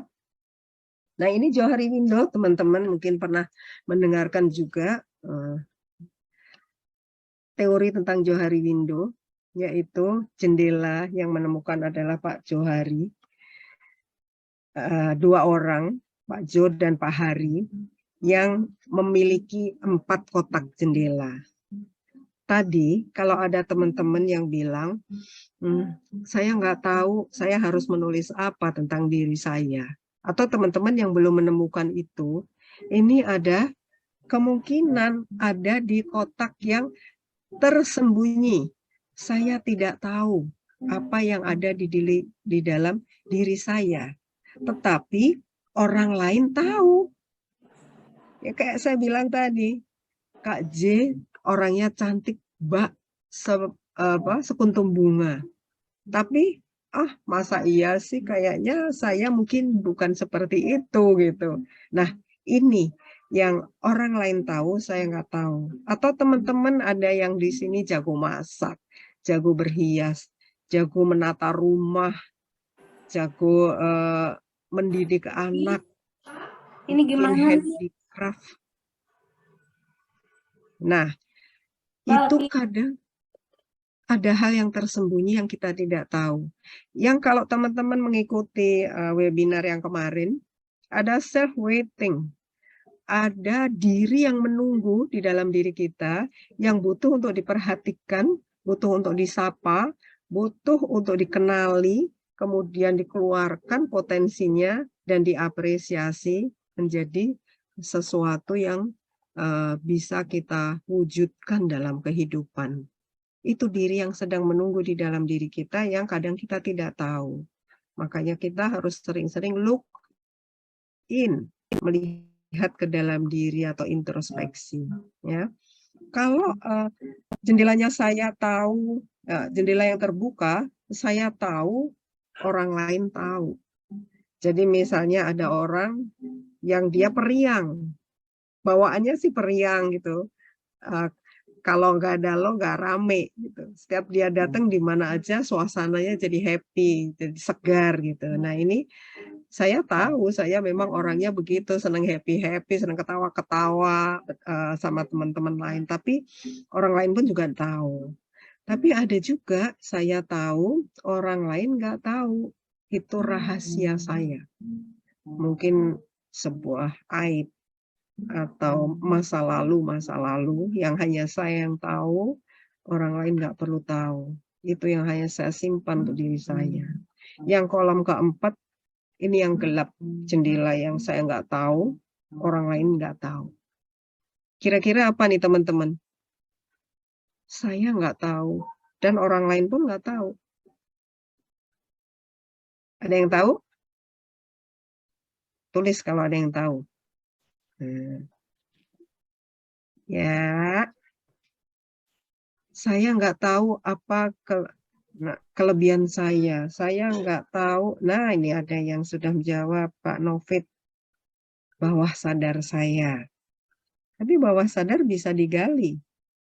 Speaker 2: Nah, ini Johari Window, teman-teman mungkin pernah mendengarkan juga teori tentang Johari Window, yaitu jendela yang menemukan adalah Pak Johari. Dua orang, Pak Jo dan Pak Hari, yang memiliki 4 kotak jendela. Tadi, kalau ada teman-teman yang bilang, saya nggak tahu saya harus menulis apa tentang diri saya. Atau teman-teman yang belum menemukan itu, ini ada kemungkinan ada di kotak yang tersembunyi. Saya tidak tahu apa yang ada di dalam diri saya. Tetapi orang lain tahu. Ya kayak saya bilang tadi, Kak J orangnya cantik, Mbak, sekuntum bunga. Tapi masa iya sih, kayaknya saya mungkin bukan seperti itu gitu. Nah, ini yang orang lain tahu, saya nggak tahu. Atau teman-teman ada yang di sini jago masak, jago berhias, jago menata rumah, jago mendidik anak,
Speaker 4: ini gimana nih?
Speaker 2: handicraft. Nah, itu kadang ada hal yang tersembunyi yang kita tidak tahu. Yang kalau teman-teman mengikuti webinar yang kemarin, ada self-waiting. Ada diri yang menunggu di dalam diri kita yang butuh untuk diperhatikan, butuh untuk disapa, butuh untuk dikenali, kemudian dikeluarkan potensinya dan diapresiasi menjadi sesuatu yang bisa kita wujudkan dalam kehidupan. Itu diri yang sedang menunggu di dalam diri kita yang kadang kita tidak tahu. Makanya kita harus sering-sering look in, melihat ke dalam diri atau introspeksi. Ya, kalau jendelanya saya tahu, jendela yang terbuka, saya tahu, orang lain tahu. Jadi misalnya ada orang yang dia periang, bawaannya sih periang gitu. Kalau nggak ada lo nggak rame gitu. Setiap dia datang di mana aja suasananya jadi happy, jadi segar gitu. Nah ini saya tahu saya memang orangnya begitu, senang happy, senang ketawa-ketawa sama teman-teman lain. Tapi orang lain pun juga tahu. Tapi ada juga saya tahu orang lain nggak tahu. Itu rahasia saya. Mungkin sebuah aib atau masa lalu yang hanya saya yang tahu, orang lain nggak perlu tahu. Itu yang hanya saya simpan untuk diri saya. Yang kolom keempat, ini yang gelap, jendela yang saya nggak tahu, orang lain nggak tahu. Kira-kira apa nih teman-teman? Saya nggak tahu, dan orang lain pun nggak tahu. Ada yang tahu? Tulis kalau ada yang tahu. Ya, saya nggak tahu apa kelebihan saya. Saya nggak tahu. Nah, ini ada yang sudah menjawab, Pak Novit, bawah sadar saya. Tapi bawah sadar bisa digali,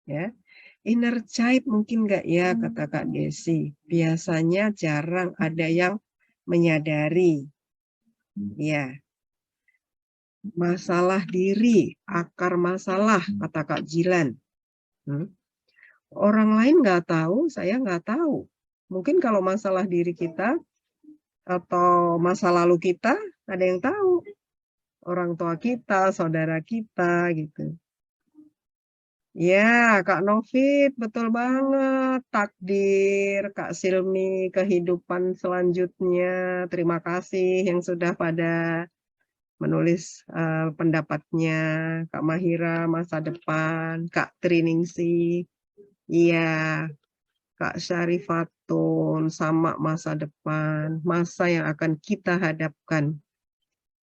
Speaker 2: ya. Inner child mungkin nggak ya, kata Kak Desi. Biasanya jarang ada yang menyadari. Ya. Masalah diri, akar masalah, kata Kak Jilan. Orang lain nggak tahu, saya nggak tahu. Mungkin kalau masalah diri kita atau masa lalu kita, ada yang tahu. Orang tua kita, saudara kita, gitu. Ya, Kak Novit, betul banget. Takdir, Kak Silmi, kehidupan selanjutnya. Terima kasih yang sudah pada menulis pendapatnya. Kak Mahira, masa depan. Kak Triningsi. Iya. Kak Syarifatun, sama masa depan, masa yang akan kita hadapkan.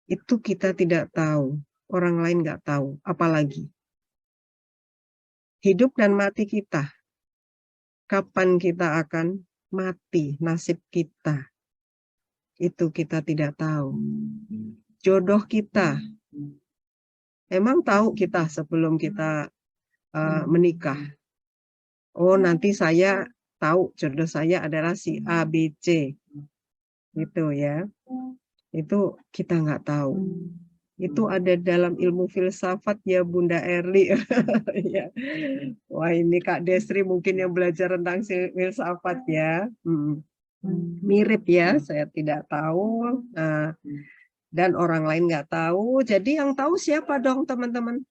Speaker 2: Itu kita tidak tahu, orang lain nggak tahu, apalagi hidup dan mati kita. Kapan kita akan mati, nasib kita, itu kita tidak tahu. Jodoh kita, emang tahu kita sebelum kita menikah. Oh, nanti saya tahu jodoh saya adalah si A, B, C. Gitu ya. Itu kita nggak tahu. Itu ada dalam ilmu filsafat ya Bunda Erli. Ya. Wah, ini Kak Desri mungkin yang belajar tentang filsafat ya. Mirip ya, saya tidak tahu. Nah, dan orang lain nggak tahu. Jadi yang tahu siapa dong teman-teman?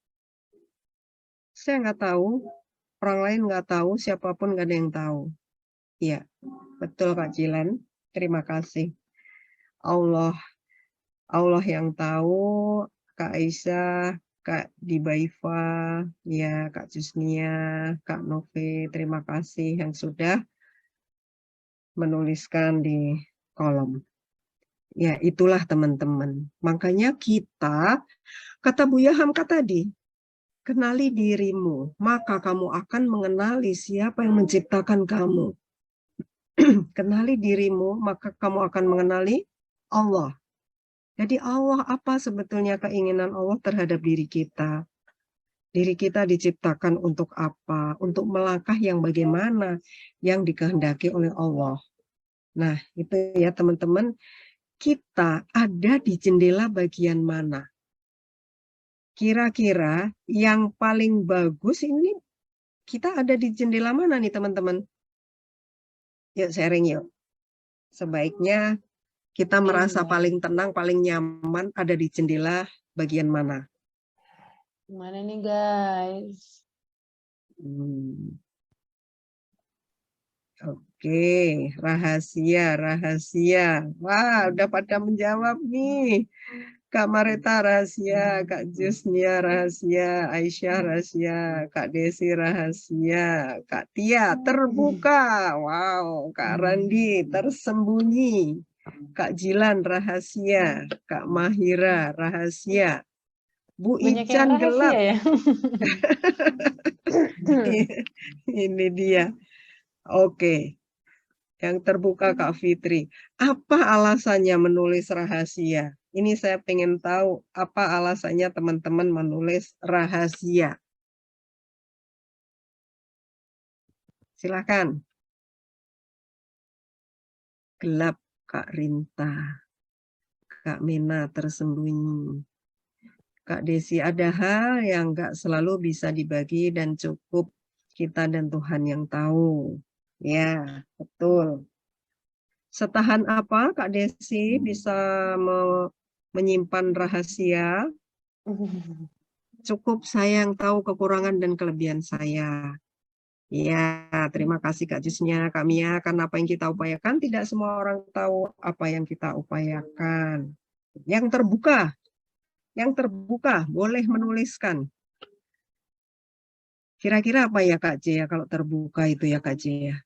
Speaker 2: Saya nggak tahu. Orang lain nggak tahu, siapapun nggak ada yang tahu. Iya, betul Kak Jilan. Terima kasih. Allah yang tahu, Kak Aisyah, Kak Dibaifa, ya Kak Jusnia, Kak Novi, terima kasih yang sudah menuliskan di kolom. Ya, itulah teman-teman. Makanya kita, kata Buya Hamka tadi, kenali dirimu, maka kamu akan mengenali siapa yang menciptakan kamu. Kenali dirimu, maka kamu akan mengenali Allah. Jadi Allah apa sebetulnya keinginan Allah terhadap diri kita? Diri kita diciptakan untuk apa? Untuk melangkah yang bagaimana yang dikehendaki oleh Allah. Nah, itu ya teman-teman, kita ada di jendela bagian mana? Kira-kira yang paling bagus ini kita ada di jendela mana nih teman-teman? Yuk sharing yuk. Sebaiknya kita merasa paling tenang, paling nyaman ada di jendela bagian mana?
Speaker 3: Gimana nih guys?
Speaker 2: Oke, rahasia. Wah, udah pada menjawab nih. Kak Mareta rahasia, Kak Jusnia rahasia, Aisyah rahasia, Kak Desi rahasia, Kak Tia terbuka. Wow, Kak Randi tersembunyi. Kak Jilan rahasia, Kak Mahira rahasia, Bu
Speaker 3: Banyak
Speaker 2: Ican
Speaker 3: yang rahasia
Speaker 2: gelap.
Speaker 3: ya?
Speaker 2: Ini dia. Oke. Yang terbuka Kak Fitri. Apa alasannya menulis rahasia? Ini saya pengen tahu apa alasannya teman-teman menulis rahasia. Silakan. Gelap Kak Rinta. Kak Mena tersembunyi. Kak Desi, ada hal yang nggak selalu bisa dibagi dan cukup kita dan Tuhan yang tahu. Ya, betul. Setahan apa Kak Desi bisa menyimpan rahasia? Cukup saya yang tahu kekurangan dan kelebihan saya. Ya, terima kasih Kak Jusnya, Kak Mia, karena apa yang kita upayakan, tidak semua orang tahu apa yang kita upayakan. Yang terbuka, boleh menuliskan. Kira-kira apa ya Kak J ya kalau terbuka itu ya Kak J ya?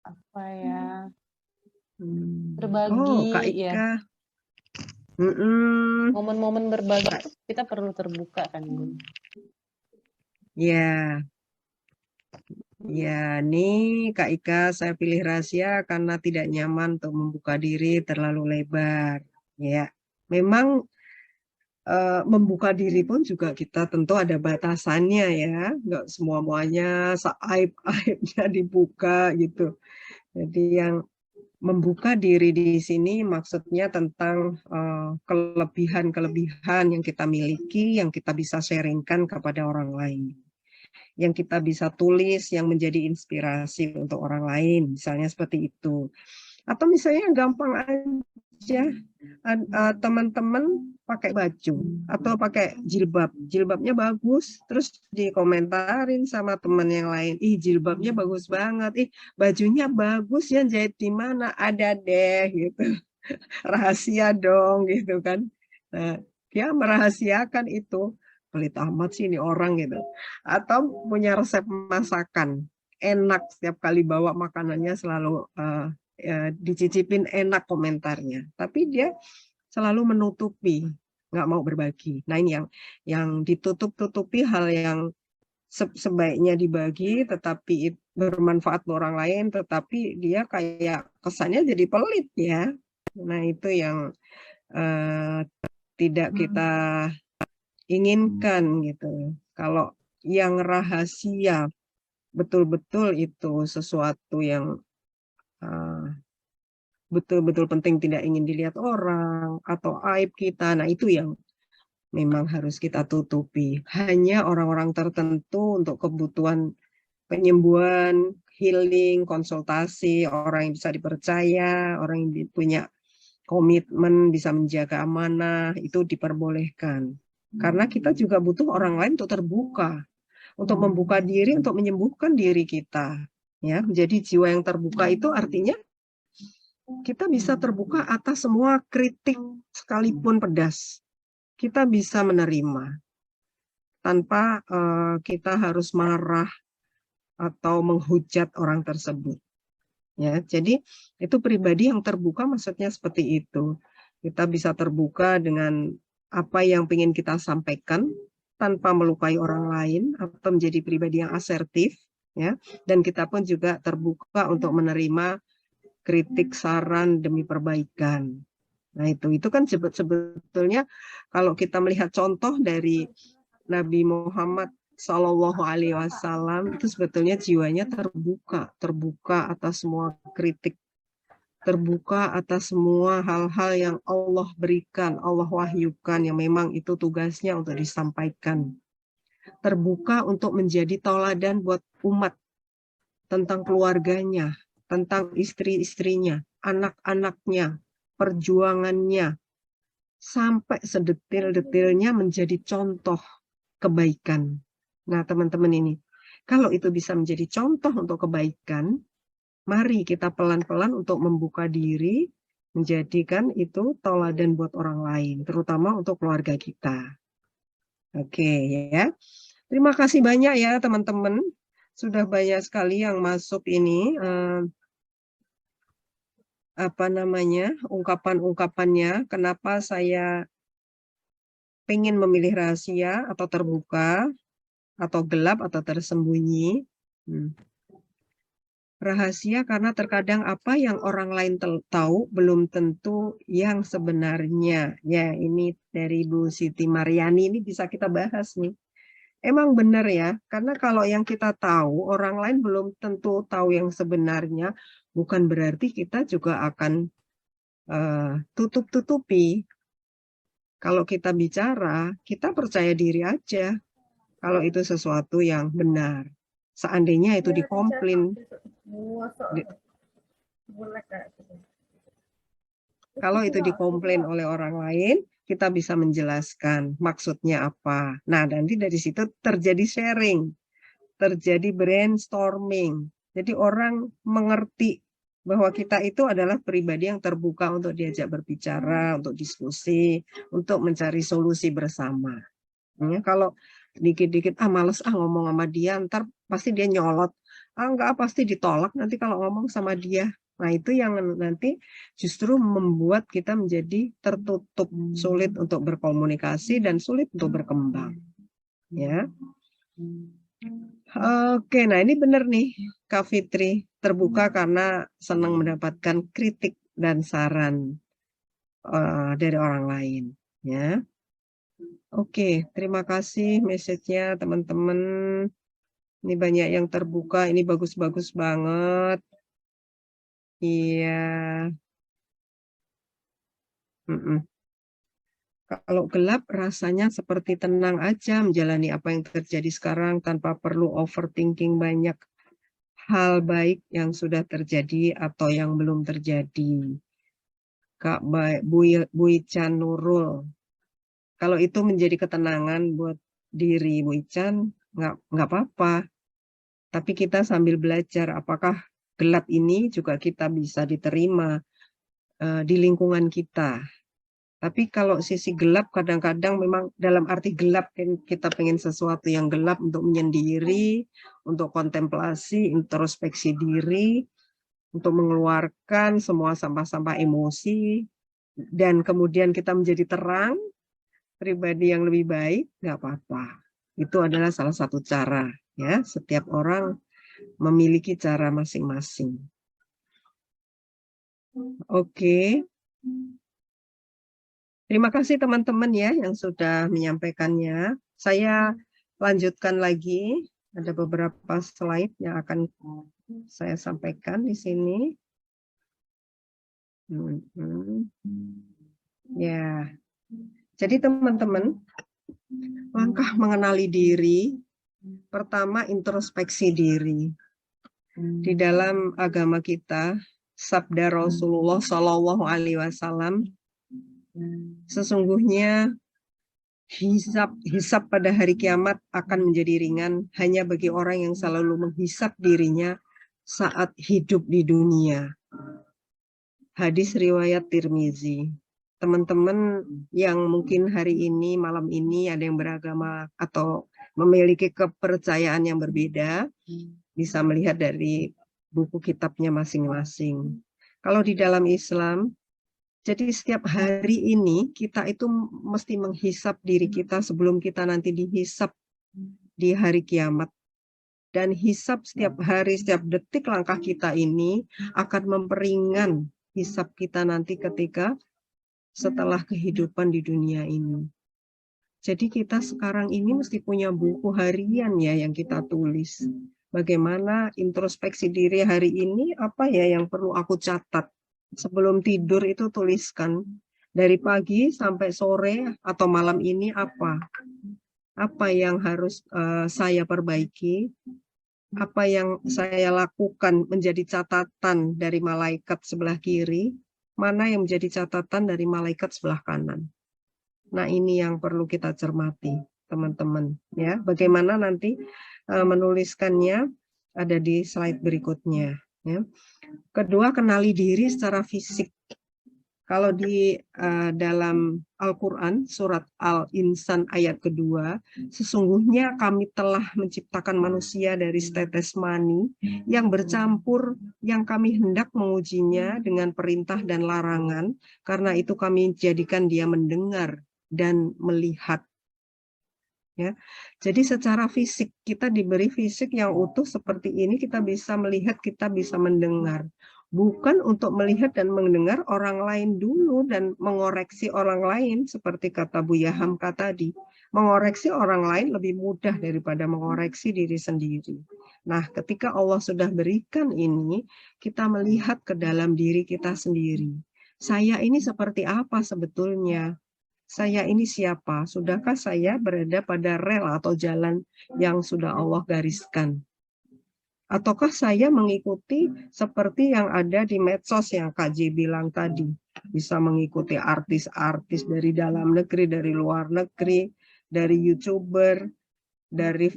Speaker 3: Apa ya?
Speaker 2: Oh,
Speaker 3: Berbagi
Speaker 2: Kak
Speaker 3: ya.
Speaker 2: Ika.
Speaker 3: Momen-momen berbagi kita perlu terbuka kan, Bun?
Speaker 2: Ya. Ya, nih Kak Ika, saya pilih rahasia karena tidak nyaman untuk membuka diri terlalu lebar. Ya, memang membuka diri pun juga kita tentu ada batasannya ya, nggak semua-muanya seaib-aibnya dibuka gitu. Jadi yang membuka diri di sini maksudnya tentang kelebihan-kelebihan yang kita miliki, yang kita bisa sharingkan kepada orang lain. Yang kita bisa tulis, yang menjadi inspirasi untuk orang lain, misalnya seperti itu. Atau misalnya gampang aja, teman-teman pakai baju atau pakai jilbab, jilbabnya bagus, terus dikomentarin sama teman yang lain, ih jilbabnya bagus banget, ih bajunya bagus ya, jahit di mana, ada deh gitu. Rahasia dong gitu kan. Nah, dia merahasiakan itu, pelit amat sih ini orang gitu. Atau punya resep masakan, enak setiap kali bawa makanannya selalu dicicipin enak komentarnya. Tapi dia selalu menutupi, nggak mau berbagi. Nah ini yang ditutup-tutupi hal yang sebaiknya dibagi, tetapi bermanfaat untuk orang lain, tetapi dia kayak kesannya jadi pelit ya. Nah itu yang tidak kita inginkan gitu. Kalau yang rahasia betul-betul itu sesuatu yang betul-betul penting tidak ingin dilihat orang atau aib kita, nah itu yang memang harus kita tutupi. Hanya orang-orang tertentu untuk kebutuhan penyembuhan, healing, konsultasi, orang yang bisa dipercaya, orang yang punya komitmen, bisa menjaga amanah, itu diperbolehkan. Karena kita juga butuh orang lain untuk terbuka, untuk membuka diri, untuk menyembuhkan diri kita. Ya, menjadi jiwa yang terbuka itu artinya kita bisa terbuka atas semua kritik sekalipun pedas. Kita bisa menerima tanpa kita harus marah atau menghujat orang tersebut. Ya, jadi itu pribadi yang terbuka maksudnya seperti itu. Kita bisa terbuka dengan apa yang ingin kita sampaikan tanpa melukai orang lain atau menjadi pribadi yang asertif, ya. Dan kita pun juga terbuka untuk menerima kritik, saran demi perbaikan. Nah itu kan sebetulnya kalau kita melihat contoh dari Nabi Muhammad Shallallahu Alaihi Wasallam itu sebetulnya jiwanya terbuka atas semua kritik, terbuka atas semua hal-hal yang Allah berikan, Allah wahyukan yang memang itu tugasnya untuk disampaikan. Terbuka untuk menjadi tauladan buat umat tentang keluarganya, tentang istri-istrinya, anak-anaknya, perjuangannya, sampai sedetil-detilnya menjadi contoh kebaikan. Nah, teman-teman ini, kalau itu bisa menjadi contoh untuk kebaikan, mari kita pelan-pelan untuk membuka diri, menjadikan itu tauladan buat orang lain, terutama untuk keluarga kita. Oke, ya. Terima kasih banyak ya, teman-teman. Sudah banyak sekali yang masuk ini, ungkapan-ungkapannya, kenapa saya pengen memilih rahasia atau terbuka, atau gelap, atau tersembunyi. Rahasia karena terkadang apa yang orang lain tahu belum tentu yang sebenarnya. Ya, ini dari Bu Siti Mariani, ini bisa kita bahas nih. Emang benar ya, karena kalau yang kita tahu, orang lain belum tentu tahu yang sebenarnya, bukan berarti kita juga akan tutup-tutupi. Kalau kita bicara, kita percaya diri aja kalau itu sesuatu yang benar. Seandainya itu dikomplain. Kalau itu dikomplain oleh orang lain, kita bisa menjelaskan maksudnya apa. Nah, nanti dari situ terjadi sharing, terjadi brainstorming. Jadi orang mengerti bahwa kita itu adalah pribadi yang terbuka untuk diajak berbicara, untuk diskusi, untuk mencari solusi bersama. Ya, kalau dikit-dikit, males ngomong sama dia, ntar pasti dia nyolot. Enggak, pasti ditolak nanti kalau ngomong sama dia. Nah, itu yang nanti justru membuat kita menjadi tertutup, sulit untuk berkomunikasi dan sulit untuk berkembang. Ya. Oke, nah ini benar nih, Kak Fitri, terbuka karena senang mendapatkan kritik dan saran dari orang lain. Ya. Oke, terima kasih message-nya teman-teman. Ini banyak yang terbuka, ini bagus-bagus banget. Iya. Kalau gelap rasanya seperti tenang aja menjalani apa yang terjadi sekarang tanpa perlu overthinking banyak hal baik yang sudah terjadi atau yang belum terjadi. Kak Bu Ican Nurul. Kalau itu menjadi ketenangan buat diri Bu Ican, nggak apa-apa. Tapi kita sambil belajar apakah gelap ini juga kita bisa diterima di lingkungan kita. Tapi kalau sisi gelap kadang-kadang memang dalam arti gelap kita pengen sesuatu yang gelap untuk menyendiri, untuk kontemplasi, introspeksi diri, untuk mengeluarkan semua sampah-sampah emosi, dan kemudian kita menjadi terang, pribadi yang lebih baik, nggak apa-apa. Itu adalah salah satu cara, ya. Setiap orang memiliki cara masing-masing. Oke. Terima kasih teman-teman ya yang sudah menyampaikannya. Saya lanjutkan lagi. Ada beberapa slide yang akan saya sampaikan di sini. Ya. Jadi teman-teman, langkah mengenali diri, pertama introspeksi diri. Di dalam agama kita, sabda Rasulullah Shallallahu Alaihi Wasallam, sesungguhnya hisab pada hari kiamat akan menjadi ringan hanya bagi orang yang selalu menghisab dirinya saat hidup di dunia. Hadis riwayat Tirmizi. Teman-teman yang mungkin hari ini, malam ini ada yang beragama atau memiliki kepercayaan yang berbeda, bisa melihat dari buku kitabnya masing-masing. Kalau di dalam Islam, jadi setiap hari ini kita itu mesti menghisap diri kita sebelum kita nanti dihisap di hari kiamat. Dan hisap setiap hari, setiap detik langkah kita ini akan memperingan hisap kita nanti ketika setelah kehidupan di dunia ini. Jadi kita sekarang ini mesti punya buku harian ya yang kita tulis. Bagaimana introspeksi diri hari ini, apa ya yang perlu aku catat. Sebelum tidur itu tuliskan dari pagi sampai sore atau malam ini apa yang harus saya perbaiki, apa yang saya lakukan menjadi catatan dari malaikat sebelah kiri, mana yang menjadi catatan dari malaikat sebelah kanan. Nah ini yang perlu kita cermati teman-teman ya. Bagaimana nanti menuliskannya ada di slide berikutnya ya. Kedua, kenali diri secara fisik. Kalau di dalam Al-Quran, surat Al-Insan ayat kedua, sesungguhnya kami telah menciptakan manusia dari setetes mani yang bercampur, yang kami hendak mengujinya dengan perintah dan larangan, karena itu kami jadikan dia mendengar dan melihat. Ya. Jadi secara fisik, kita diberi fisik yang utuh seperti ini, kita bisa melihat, kita bisa mendengar. Bukan untuk melihat dan mendengar orang lain dulu dan mengoreksi orang lain, seperti kata Buya Hamka tadi. Mengoreksi orang lain lebih mudah daripada mengoreksi diri sendiri. Nah, ketika Allah sudah berikan ini, kita melihat ke dalam diri kita sendiri. Saya ini seperti apa sebetulnya? Saya ini siapa? Sudahkah saya berada pada rel atau jalan yang sudah Allah gariskan? Ataukah saya mengikuti seperti yang ada di medsos yang KJ bilang tadi? Bisa mengikuti artis-artis dari dalam negeri, dari luar negeri, dari YouTuber, dari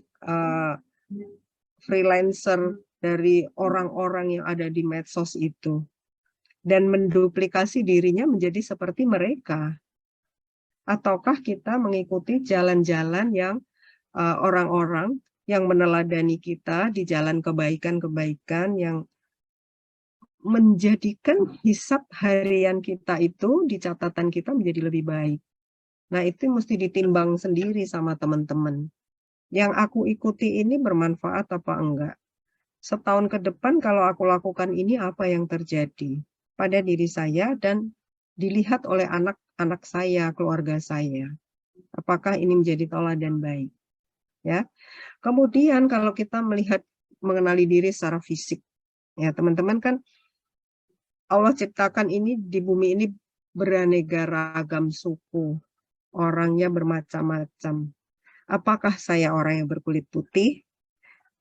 Speaker 2: freelancer, dari orang-orang yang ada di medsos itu. Dan menduplikasi dirinya menjadi seperti mereka. Ataukah kita mengikuti jalan-jalan yang orang-orang yang meneladani kita di jalan kebaikan-kebaikan yang menjadikan hisab harian kita itu di catatan kita menjadi lebih baik. Nah itu mesti ditimbang sendiri sama teman-teman. Yang aku ikuti ini bermanfaat apa enggak? Setahun ke depan kalau aku lakukan ini apa yang terjadi pada diri saya dan dilihat oleh anak-anak saya, keluarga saya. Apakah ini menjadi teladan baik? Ya. Kemudian kalau kita melihat mengenali diri secara fisik, ya teman-teman kan Allah ciptakan ini di bumi ini beraneka ragam suku, orangnya bermacam-macam. Apakah saya orang yang berkulit putih,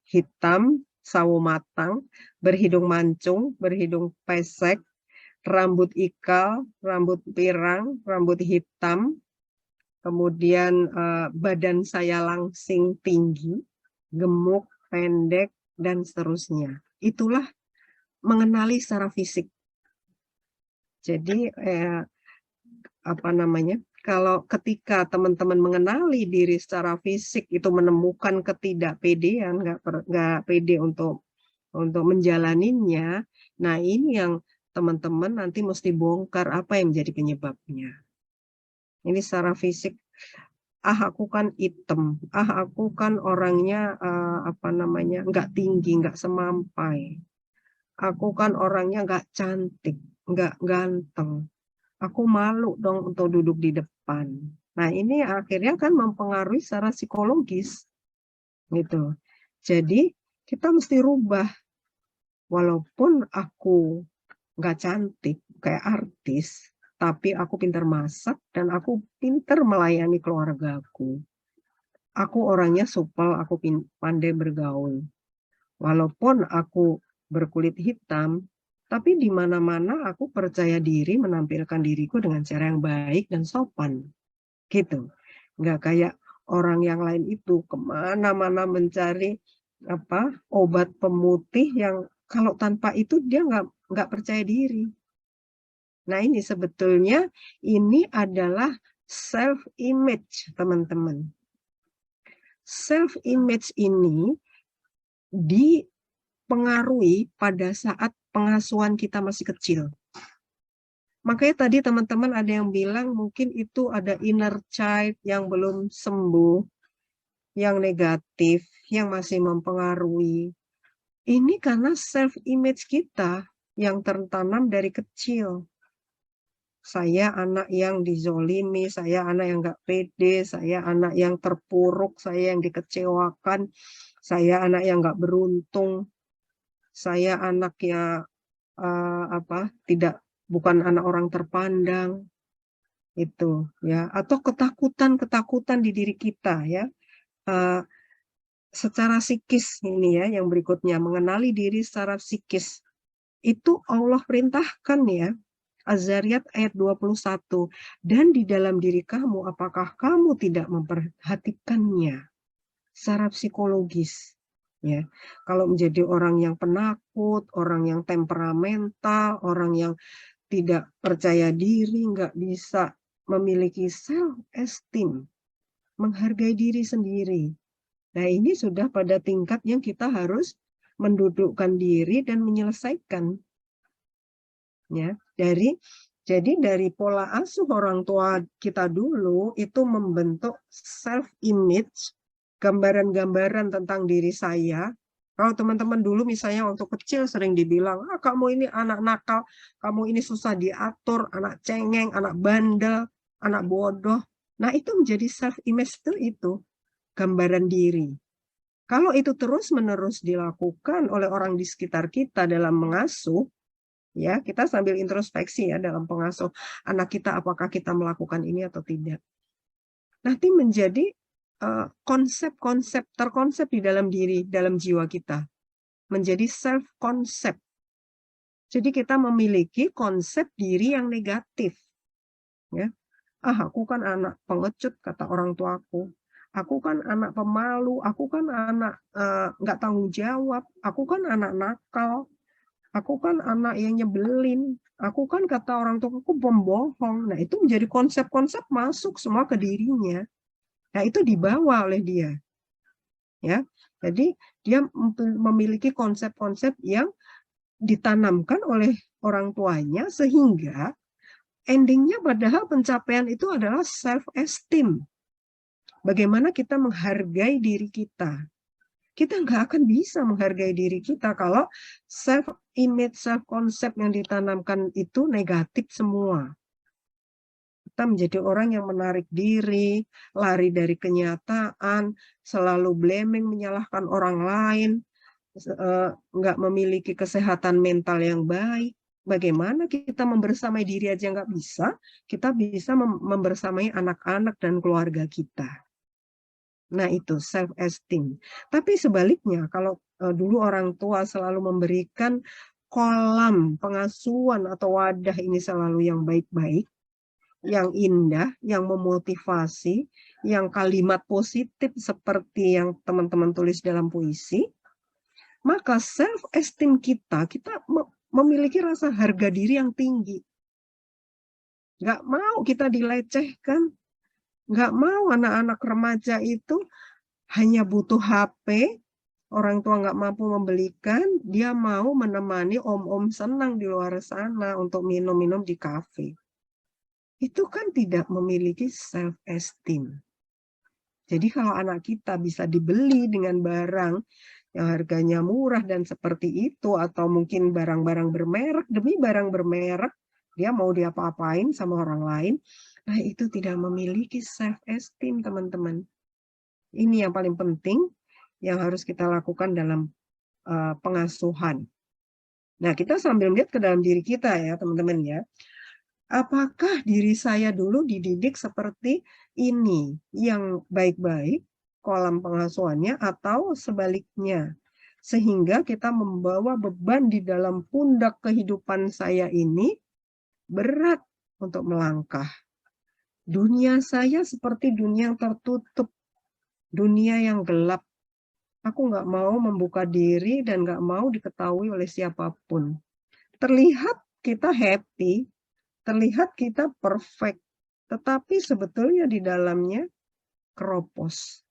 Speaker 2: hitam, sawo matang, berhidung mancung, berhidung pesek, rambut ikal, rambut pirang, rambut hitam, kemudian badan saya langsing tinggi, gemuk, pendek, dan seterusnya. Itulah mengenali secara fisik. Jadi kalau ketika teman-teman mengenali diri secara fisik itu menemukan ketidakpedean, nggak pede untuk menjalaninya, nah ini yang teman-teman nanti mesti bongkar apa yang menjadi penyebabnya. Ini secara fisik, aku kan hitam, aku kan orangnya nggak tinggi, nggak semampai, aku kan orangnya nggak cantik, nggak ganteng, aku malu dong untuk duduk di depan. Nah ini akhirnya kan mempengaruhi secara psikologis, gitu. Jadi kita mesti rubah. Walaupun aku nggak cantik kayak artis, tapi aku pintar masak dan aku pintar melayani keluargaku. Aku orangnya supel, aku pandai bergaul. Walaupun aku berkulit hitam, tapi di mana-mana aku percaya diri menampilkan diriku dengan cara yang baik dan sopan. Gitu. Nggak kayak orang yang lain itu kemana-mana mencari obat pemutih yang kalau tanpa itu dia nggak percaya diri. Nah ini sebetulnya ini adalah self-image, teman-teman. Self-image ini dipengaruhi pada saat pengasuhan kita masih kecil. Makanya tadi teman-teman ada yang bilang mungkin itu ada inner child yang belum sembuh, yang negatif, yang masih mempengaruhi. Ini karena self-image kita yang tertanam dari kecil. Saya anak yang dizolimi, saya anak yang nggak pede, saya anak yang terpuruk, saya yang dikecewakan, saya anak yang nggak beruntung, saya anak yang bukan anak orang terpandang, itu ya, atau ketakutan di diri kita ya. Secara psikis ini ya, yang berikutnya mengenali diri secara psikis itu Allah perintahkan ya. Az-Zariyat ayat 21, dan di dalam diri kamu apakah kamu tidak memperhatikannya secara psikologis ya. Kalau menjadi orang yang penakut, orang yang temperamental, orang yang tidak percaya diri, nggak bisa memiliki self-esteem, menghargai diri sendiri. Nah ini sudah pada tingkat yang kita harus mendudukkan diri dan menyelesaikan. Ya, jadi dari pola asuh orang tua kita dulu itu membentuk self-image, gambaran-gambaran tentang diri saya. Kalau teman-teman dulu misalnya waktu kecil sering dibilang, kamu ini anak nakal, kamu ini susah diatur, anak cengeng, anak bandel, anak bodoh. Nah itu menjadi self-image itu gambaran diri. Kalau itu terus-menerus dilakukan oleh orang di sekitar kita dalam mengasuh, ya, kita sambil introspeksi ya dalam pengasuh anak kita, apakah kita melakukan ini atau tidak. Nanti menjadi konsep-konsep terkonsep di dalam diri, dalam jiwa kita. Menjadi self-concept. Jadi kita memiliki konsep diri yang negatif. Ya. Aku kan anak pengecut, kata orang tuaku. Aku kan anak pemalu, aku kan anak nggak tanggung jawab, aku kan anak nakal. Aku kan anak yang nyebelin. Aku kan kata orang tua aku pembohong. Nah itu menjadi konsep-konsep masuk semua ke dirinya. Nah itu dibawa oleh dia. Ya, jadi dia memiliki konsep-konsep yang ditanamkan oleh orang tuanya sehingga endingnya padahal pencapaian itu adalah self-esteem. Bagaimana kita menghargai diri kita. Kita nggak akan bisa menghargai diri kita kalau self-image, self-concept yang ditanamkan itu negatif semua. Kita menjadi orang yang menarik diri, lari dari kenyataan, selalu blaming, menyalahkan orang lain, nggak memiliki kesehatan mental yang baik. Bagaimana kita membersamai diri aja nggak bisa, kita bisa membersamai anak-anak dan keluarga kita. Nah itu self-esteem. Tapi sebaliknya kalau dulu orang tua selalu memberikan kolam pengasuhan atau wadah ini selalu yang baik-baik, yang indah, yang memotivasi, yang kalimat positif seperti yang teman-teman tulis dalam puisi, maka self-esteem kita memiliki rasa harga diri yang tinggi. Nggak mau kita dilecehkan. Nggak mau anak-anak remaja itu hanya butuh HP, orang tua nggak mampu membelikan, dia mau menemani om-om senang di luar sana untuk minum-minum di kafe. Itu kan tidak memiliki self-esteem. Jadi kalau anak kita bisa dibeli dengan barang yang harganya murah dan seperti itu, atau mungkin barang-barang bermerek, demi barang bermerek, dia mau diapa-apain sama orang lain, nah itu tidak memiliki self-esteem, teman-teman. Ini yang paling penting yang harus kita lakukan dalam pengasuhan. Nah, kita sambil lihat ke dalam diri kita ya, teman-teman ya. Apakah diri saya dulu dididik seperti ini, yang baik-baik, kolam pengasuhannya, atau sebaliknya? Sehingga kita membawa beban di dalam pundak kehidupan saya ini berat untuk melangkah. Dunia saya seperti dunia yang tertutup, dunia yang gelap. Aku nggak mau membuka diri dan nggak mau diketahui oleh siapapun. Terlihat kita happy, terlihat kita perfect, tetapi sebetulnya di dalamnya keropos.